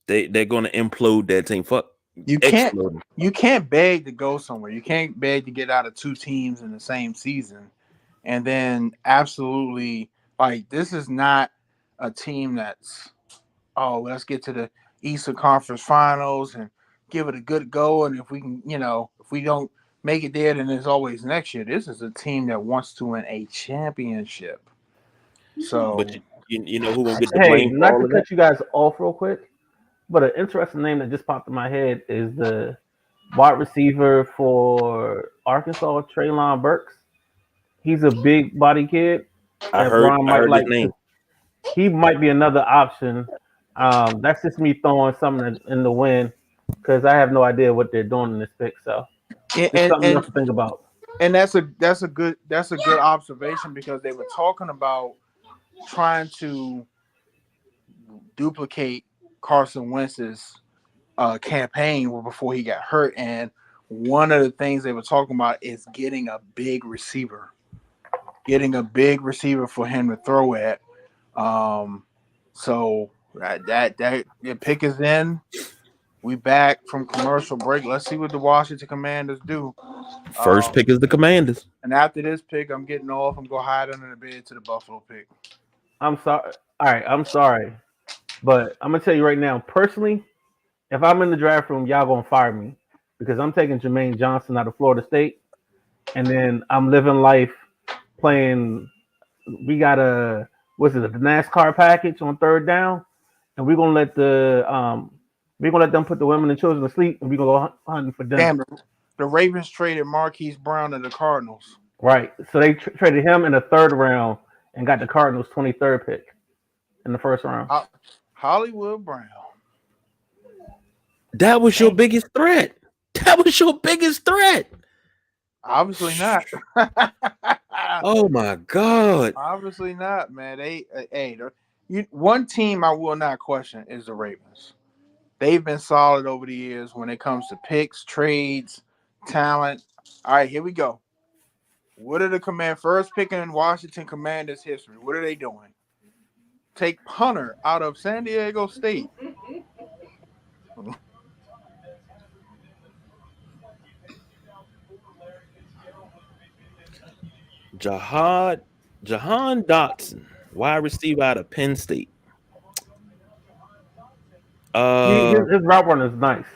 They're going to implode that team. Fuck. You can't beg to go somewhere. You can't beg to get out of two teams in the same season, and then absolutely this is not a team that's let's get to the Eastern Conference Finals and give it a good go. And if we can, if we don't make it there, then there's always next year. This is a team that wants to win a championship. So, but you know who will get the blame? Not to cut you guys off real quick. But an interesting name that just popped in my head is the wide receiver for Arkansas, Treylon Burks. He's a big body kid. I heard his name. He might be another option. That's just me throwing something in the wind because I have no idea what they're doing in this pick. So something else to think about. And that's a good observation because they were talking about trying to duplicate Carson Wentz's campaign before he got hurt, and one of the things they were talking about is getting a big receiver for him to throw at. So that pick is in. We back from commercial break. Let's see what the Washington Commanders do. First pick is the Commanders, and after this pick, I'm getting off. I'm gonna hide under the bed to the Buffalo pick. I'm sorry. All right, I'm sorry. But I'm going to tell you right now, personally, if I'm in the draft room, y'all going to fire me because I'm taking Jermaine Johnson out of Florida State, and then I'm living life playing. We got the NASCAR package on third down, and we're going to let them put the women and children to sleep, and we're going to go hunting for dinner. Damn, the Ravens traded Marquise Brown to the Cardinals. Right. So they traded him in the third round and got the Cardinals' 23rd pick in the first round. Hollywood Brown. That was your biggest threat. Obviously not. Oh my God. Obviously not, man. One team I will not question is the Ravens. They've been solid over the years when it comes to picks, trades, talent. All right, here we go. What are the first pick in Washington Commanders history? What are they doing? Take punter out of San Diego State. Jahan Dotson, wide receiver out of Penn State. His route run is nice.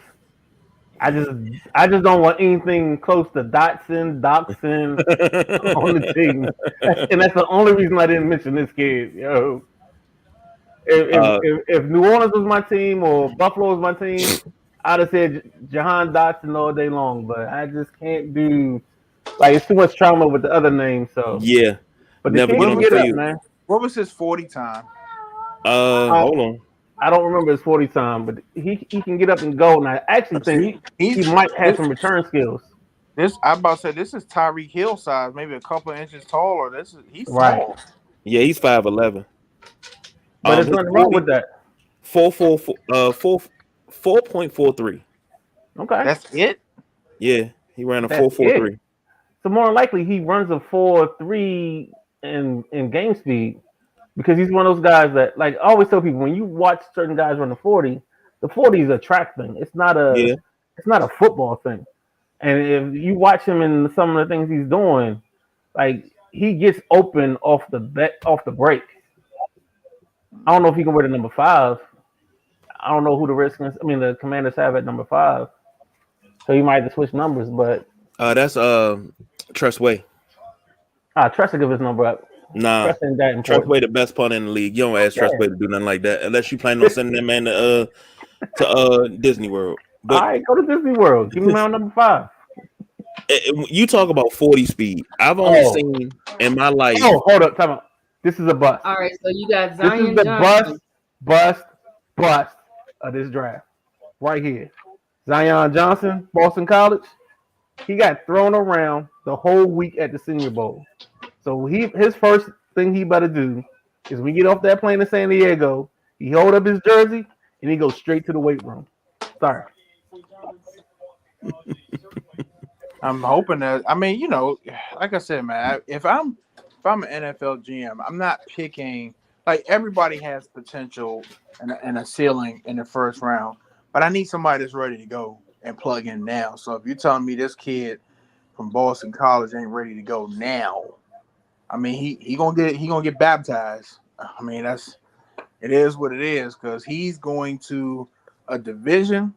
I just don't want anything close to Dotson on the team, and that's the only reason I didn't mention this kid. Yo, if New Orleans was my team or Buffalo was my team, I'd have said Jahan Dotson all day long. But I just can't do it's too much trauma with the other names. So yeah, but never get up, man. What was his 40 time? Hold on. I don't remember his 40 time, but he can get up and go. And I actually think he might have some return skills. I'm about to say this is Tyreek Hill size, maybe a couple of inches taller. He's right. Tall. Yeah, he's 5'11". But there's nothing wrong with that. 4.43. Okay, that's it. Yeah, he ran a 4.43. So more than likely he runs a 4.3 in game speed. Because he's one of those guys that, I always tell people, when you watch certain guys run the 40 is a track thing. It's not a football thing. And if you watch him in some of the things he's doing, he gets open off the break. I don't know if he can wear the number 5. I don't know who the Commanders have at number 5. So he might have to switch numbers, but that's Tress Way. Tress will give his number up. Nah, Trust that important. Trustway the best punter in the league. You don't ask Trustway to do nothing like that unless you plan on sending that man to Disney World. But all right, go to Disney World. Give me round number 5. You talk about 40 speed. I've only seen in my life. Oh, hold up, time out. This is a bust. All right, so you got This Zion is the Johnson. bust of this draft. Right here. Zion Johnson, Boston College. He got thrown around the whole week at the Senior Bowl. So his first thing he better do is when we get off that plane to San Diego, he hold up his jersey and he goes straight to the weight room. Sorry. I'm hoping that. I mean, you know, like I said, man, if I'm an NFL GM, I'm not picking. Like, everybody has potential and a ceiling in the first round, but I need somebody that's ready to go and plug in now. So if you're telling me this kid from Boston College ain't ready to go now, I mean, he gonna get baptized. I mean, it is what it is, because he's going to a division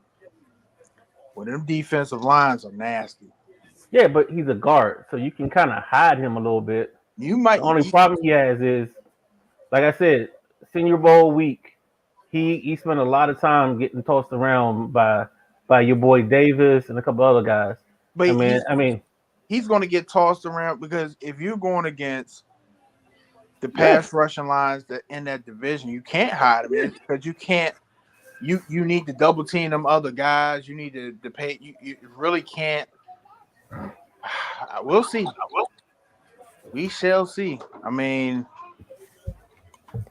where them defensive lines are nasty. Yeah, but he's a guard, so you can kind of hide him a little bit. You might. The only problem he has is, like I said, Senior Bowl week, he spent a lot of time getting tossed around by your boy Davis and a couple other guys. But I mean, he's going to get tossed around, because if you're going against the pass rushing lines that in that division, you can't hide him, because you can't. You need to double team them other guys. You need to pay. You really can't. We'll see. We shall see. I mean,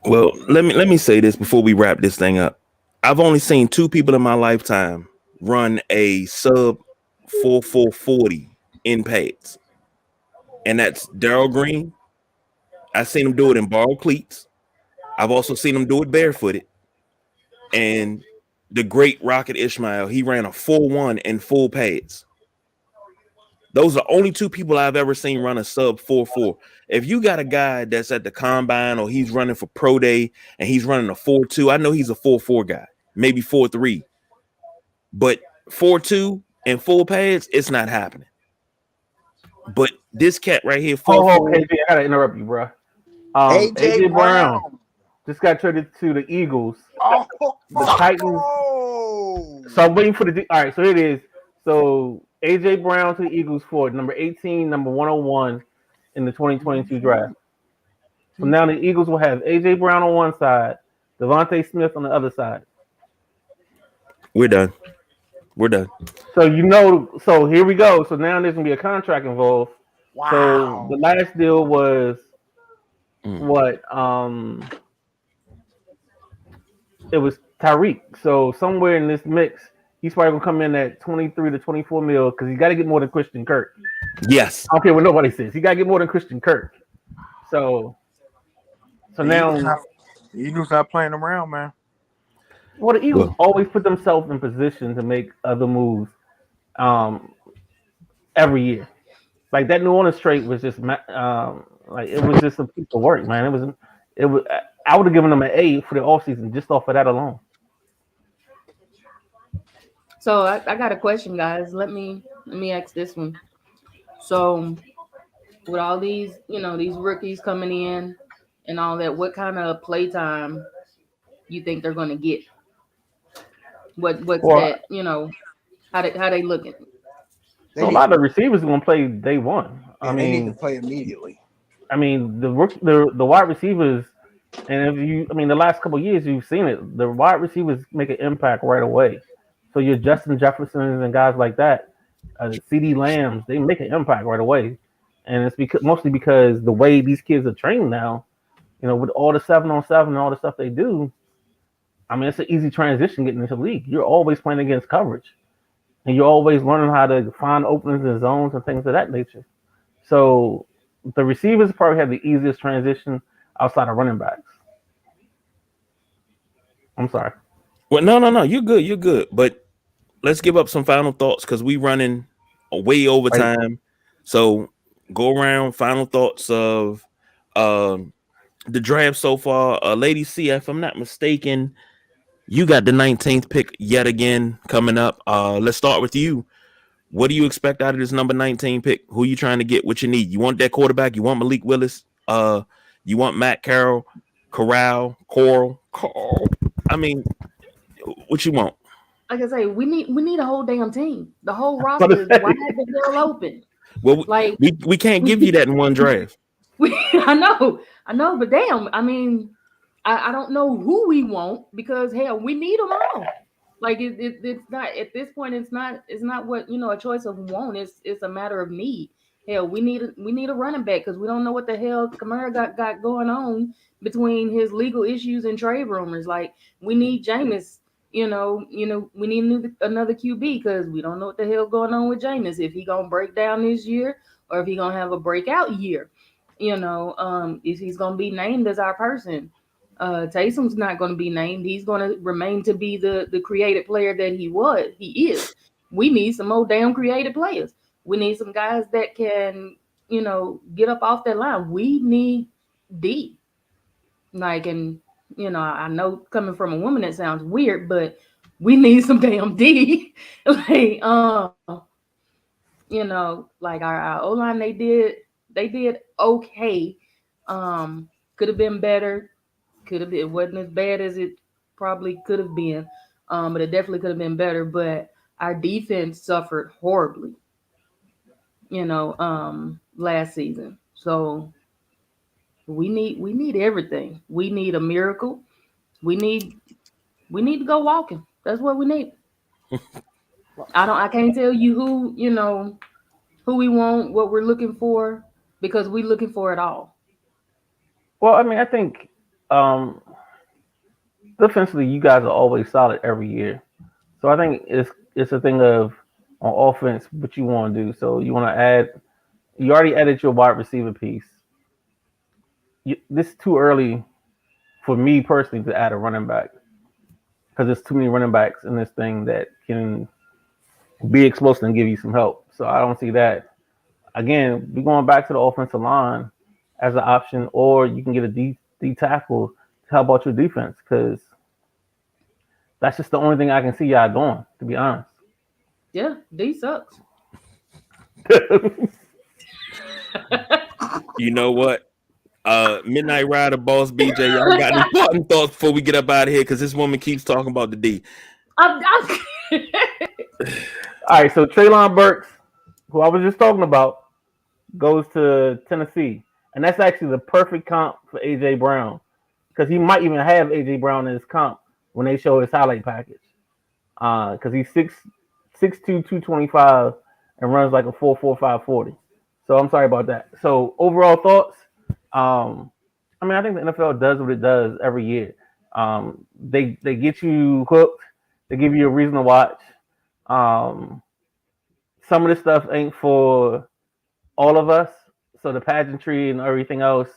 well, let me say this before we wrap this thing up. I've only seen 2 people in my lifetime run a sub 4.40 in pads, and that's Darryl Green. I've seen him do it in borrowed cleats. I've also seen him do it barefooted. And the great Rocket Ismail, he ran a 4.1 in full pads. Those are the only 2 people I've ever seen run a sub 4.4. If you got a guy that's at the combine or he's running for pro day and he's running a 4.2, I know he's a 4.4 guy, maybe 4.3. But 4.2 and full pads, it's not happening. But this cat right here, 4.4. AJ, I gotta interrupt you, bro. AJ Brown just got traded to the Eagles. The Titans. So I'm waiting for the. All right, so it is. So AJ Brown to the Eagles for number 18, number 101 in the 2022 draft. So now the Eagles will have AJ Brown on one side, Devontae Smith on the other side. We're done. So here we go. So now there's gonna be a contract involved. Wow. So the last deal was what? It was Tyreek. So somewhere in this mix, he's probably gonna come in at 23 to 24 mil, because he's got to get more than Christian Kirk. Yes. I don't care what nobody says. He got to get more than Christian Kirk. So now the Eagles not playing around, man. Well, the Eagles always put themselves in position to make other moves every year. Like that New Orleans trade was just like it was just a piece of work, man. It was. I would have given them an A for the offseason just off of that alone. So I got a question, guys. Let me ask this one. So with all these, these rookies coming in and all that, what kind of playtime you think they're going to get? What's that? How they looking? So a lot of receivers are going to play day one. They need to play immediately. I mean, the wide receivers, and the last couple of years you've seen it. The wide receivers make an impact right away. So your Justin Jeffersons and guys like that, CD Lambs, they make an impact right away, and it's mostly because the way these kids are trained now, with all the 7-on-7 and all the stuff they do. I mean, it's an easy transition getting into the league. You're always playing against coverage, and you're always learning how to find openings and zones and things of that nature. So the receivers probably have the easiest transition outside of running backs. I'm sorry. Well, no, you're good. But let's give up some final thoughts because we running way over time. So go around, final thoughts of the draft so far. Lady C, if I'm not mistaken, you got the 19th pick yet again coming up. Let's start with you. What do you expect out of this number 19 pick? Who you trying to get? What you need? You want that quarterback? You want Malik Willis? You want Matt Carroll, Corral, Carl. I mean, what you want? Like I say, we need a whole damn team. The whole roster is wide the hell open. Well, Like we can't give you that in one draft. I know, but damn, I mean, I don't know who we want because hell, we need them all. Like it's not at this point. It's not what a choice of want. It's a matter of need. Hell, we need a running back because we don't know what the hell Kamara got going on between his legal issues and trade rumors. Like we need Jameis. We need another QB because we don't know what the hell going on with Jameis. If he gonna break down this year or if he gonna have a breakout year. If he's gonna be named as our person. Taysom's not going to be named. He's going to remain to be the creative player that he is. We need some more damn creative players. We need some guys that can, get up off that line. We need D. Like, and, I know coming from a woman that sounds weird, but we need some damn D. Like, like our O-line, they did okay. Could have been better. It wasn't as bad as it probably could have been, but it definitely could have been better. But our defense suffered horribly, last season. So we need everything. We need a miracle. We need to go walking. That's what we need. I can't tell you who we want, what we're looking for, because we're looking for it all. Well, I mean, I think defensively, you guys are always solid every year. So I think it's a thing of on offense what you want to do. So you want to add. You already added your wide receiver piece. This is too early for me personally to add a running back because there's too many running backs in this thing that can be explosive and give you some help. So I don't see that. Again, we're going back to the offensive line as an option, or you can get a D tackle to help out your defense because that's just the only thing I can see y'all doing, to be honest. Yeah, D sucks. You know what? Midnight Rider, Boss BJ, y'all got any parting thoughts before we get up out of here? Because this woman keeps talking about the D. All right, so Treylon Burks, who I was just talking about, goes to Tennessee. And that's actually the perfect comp for A.J. Brown because he might even have A.J. Brown in his comp when they show his highlight package. Because he's 6'2", 225 and runs like a 4.45 40. So I'm sorry about that. So overall thoughts, I mean, I think the NFL does what it does every year. They get you hooked. They give you a reason to watch. Some of this stuff ain't for all of us. So the pageantry and everything else,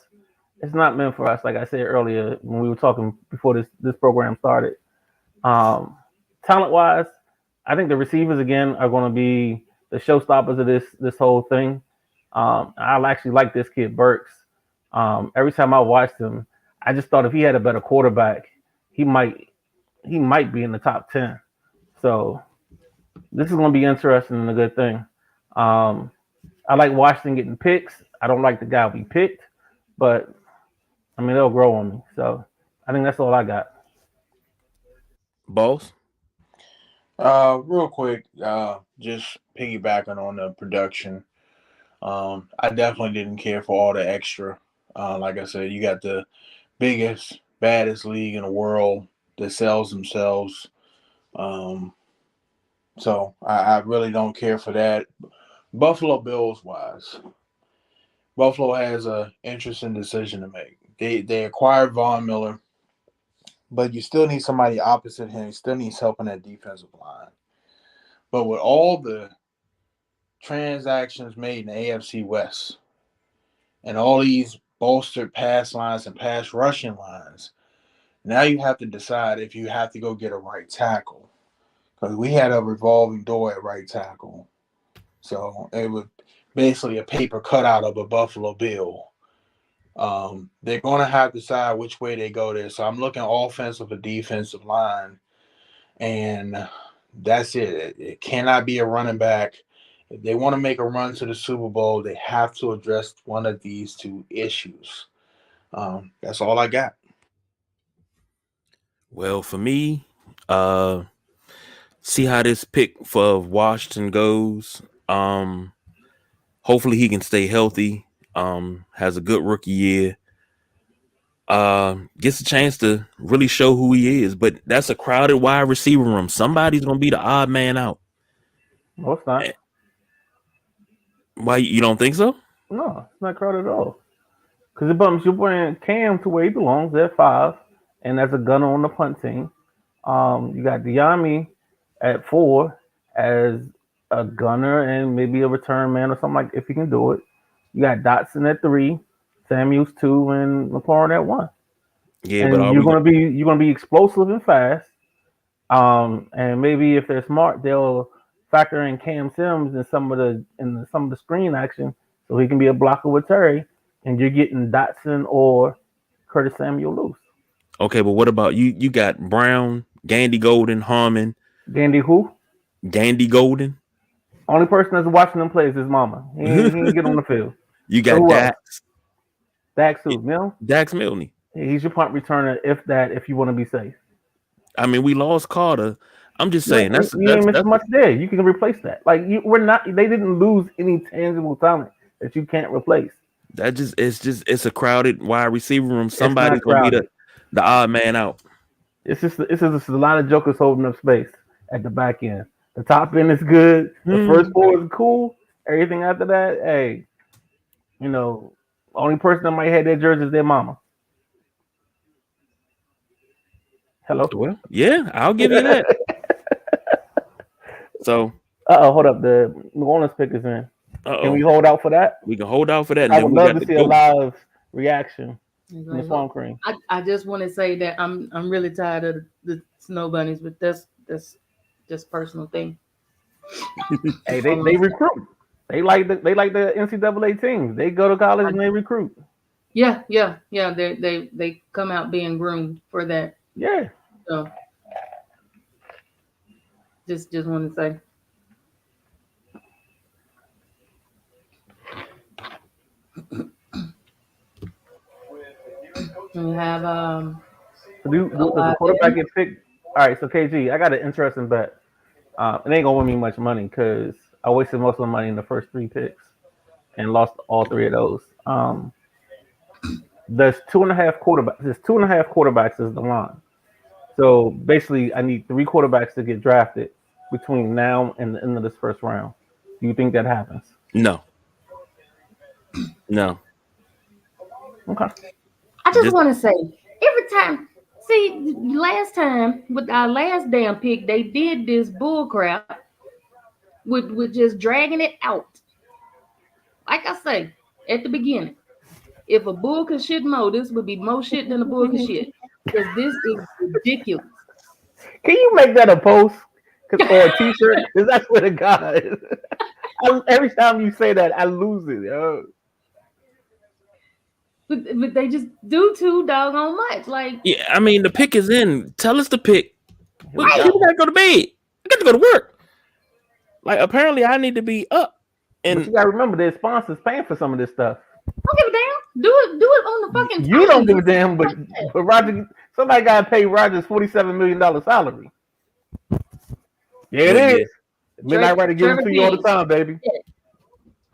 it's not meant for us. Like I said earlier when we were talking before this program started. Talent-wise, I think the receivers again are going to be the showstoppers of this whole thing. I actually like this kid Burks. Every time I watched him, I just thought if he had a better quarterback, he might be in the top 10. So this is going to be interesting and a good thing. I like Washington getting picks. I don't like the guy we picked, but I mean they'll grow on me. So I think that's all I got. Boss? Real quick, just piggybacking on the production. I definitely didn't care for all the extra. Like I said, you got the biggest, baddest league in the world that sells themselves. So I really don't care for that. Buffalo Bills wise, Buffalo has an interesting decision to make. They acquired Von Miller, but you still need somebody opposite him. He still needs help in that defensive line. But with all the transactions made in the AFC West and all these bolstered pass lines and pass rushing lines, now you have to decide if you have to go get a right tackle. Because we had a revolving door at right tackle. So it was basically a paper cutout of a Buffalo Bill. They're going to have to decide which way they go there. So I'm looking offensive or defensive line. And that's it. It cannot be a running back. If they want to make a run to the Super Bowl, they have to address one of these two issues. That's all I got. Well, for me, see how this pick for Washington goes. Hopefully he can stay healthy. Has a good rookie year. Gets a chance to really show who he is. But that's a crowded wide receiver room. Somebody's gonna be the odd man out. No, it's not. Why, you don't think so? No, it's not crowded at all. Because it bumps you're bringing Cam to where he belongs at 5, and as a gunner on the punt team. You got Diami at 4 as a gunner and maybe a return man or something like if he can do it. You got Dotson at 3, Samuels 2, and McLaurin at 1. Yeah, and but you're gonna be explosive and fast. And maybe if they're smart, they'll factor in Cam Simmons in some of the screen action, so he can be a blocker with Terry, and you're getting Dotson or Curtis Samuel loose. Okay, but what about you? You got Brown, Gandy Golden, Harmon. Gandy who? Gandy Golden. Only person that's watching them play is his mama. He ain't get on the field. You got Dax. Dax who? Milne? Dax Milne. He's your punt returner if you want to be safe. I mean, we lost Carter. I'm just saying you ain't missing much there. You can replace that. Like they didn't lose any tangible talent that you can't replace. It's a crowded wide receiver room. Somebody's gonna be the odd man out. It's just a lot of jokers holding up space at the back end. The top end is good. The first 4 is cool. Everything after that, hey, only person that might have their jersey is their mama. Hello. Well, yeah, I'll give you that. So, hold up. The New Orleans pick is in. Can we hold out for that? We can hold out for that. I would love to see a live reaction from the Swamp Cream. I just want to say that I'm really tired of the Snow Bunnies, but that's just personal thing. Hey, they recruit. They like the NCAA teams. They go to college and they recruit. Yeah. They come out being groomed for that. Yeah. So just want to say. We have the quarterback get picked. All right, so KG, I got an interesting bet. It ain't gonna win me much money because I wasted most of the money in the first 3 picks and lost all 3 of those. There's 2.5 quarterbacks. There's 2.5 quarterbacks is the line. So basically, I need 3 quarterbacks to get drafted between now and the end of this first round. Do you think that happens? No. Okay. I just want to say, every time, last time with our last damn pick, they did this bull crap with just dragging it out. Like I say at the beginning, if a bull could shit more, this would be more shit than a bull could shit. Because this is ridiculous. Can you make that a post or a t-shirt? Because that's what a God is. Every time you say that, I lose it. Yo. But they just do too doggone much. Like, yeah, I mean, the pick is in. Tell us the pick. We gotta go to bed. I got to go to work. Like, apparently, I need to be up. And but you gotta remember, their sponsors paying for some of this stuff. Don't give a damn. Do it on the fucking. You don't give a damn, but Roger, somebody gotta pay Roger's $47 million salary. Yeah, it is. Midnight Rider giving to you all the time, baby. Yeah.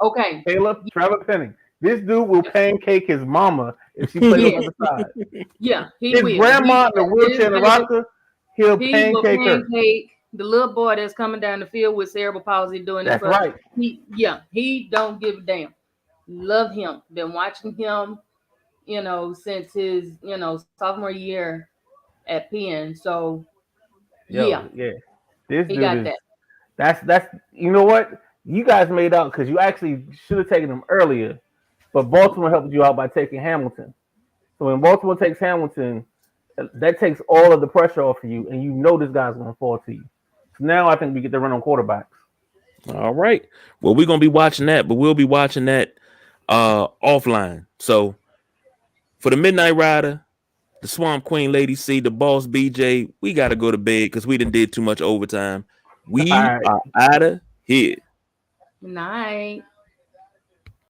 Okay. Kayla, Trevor Penning. This dude will pancake his mama if she plays on the side. Yeah, his grandma in the wheelchair and the rocker, he'll pancake her. The little boy that's coming down the field with cerebral palsy doing that's right. He don't give a damn. Love him. Been watching him, since his, sophomore year at Penn. So yeah. This he dude got is, that. That's you know what? You guys made out because you actually should have taken him earlier, but Baltimore helped you out by taking Hamilton. So when Baltimore takes Hamilton, that takes all of the pressure off of you, and you know this guy's going to fall to you. So now I think we get to run on quarterbacks. All right. Well, we're going to be watching that, but we'll be watching that offline. So for the Midnight Rider, the Swamp Queen Lady C, the Boss BJ, we got to go to bed because we done did too much overtime. We are out of here. Good night.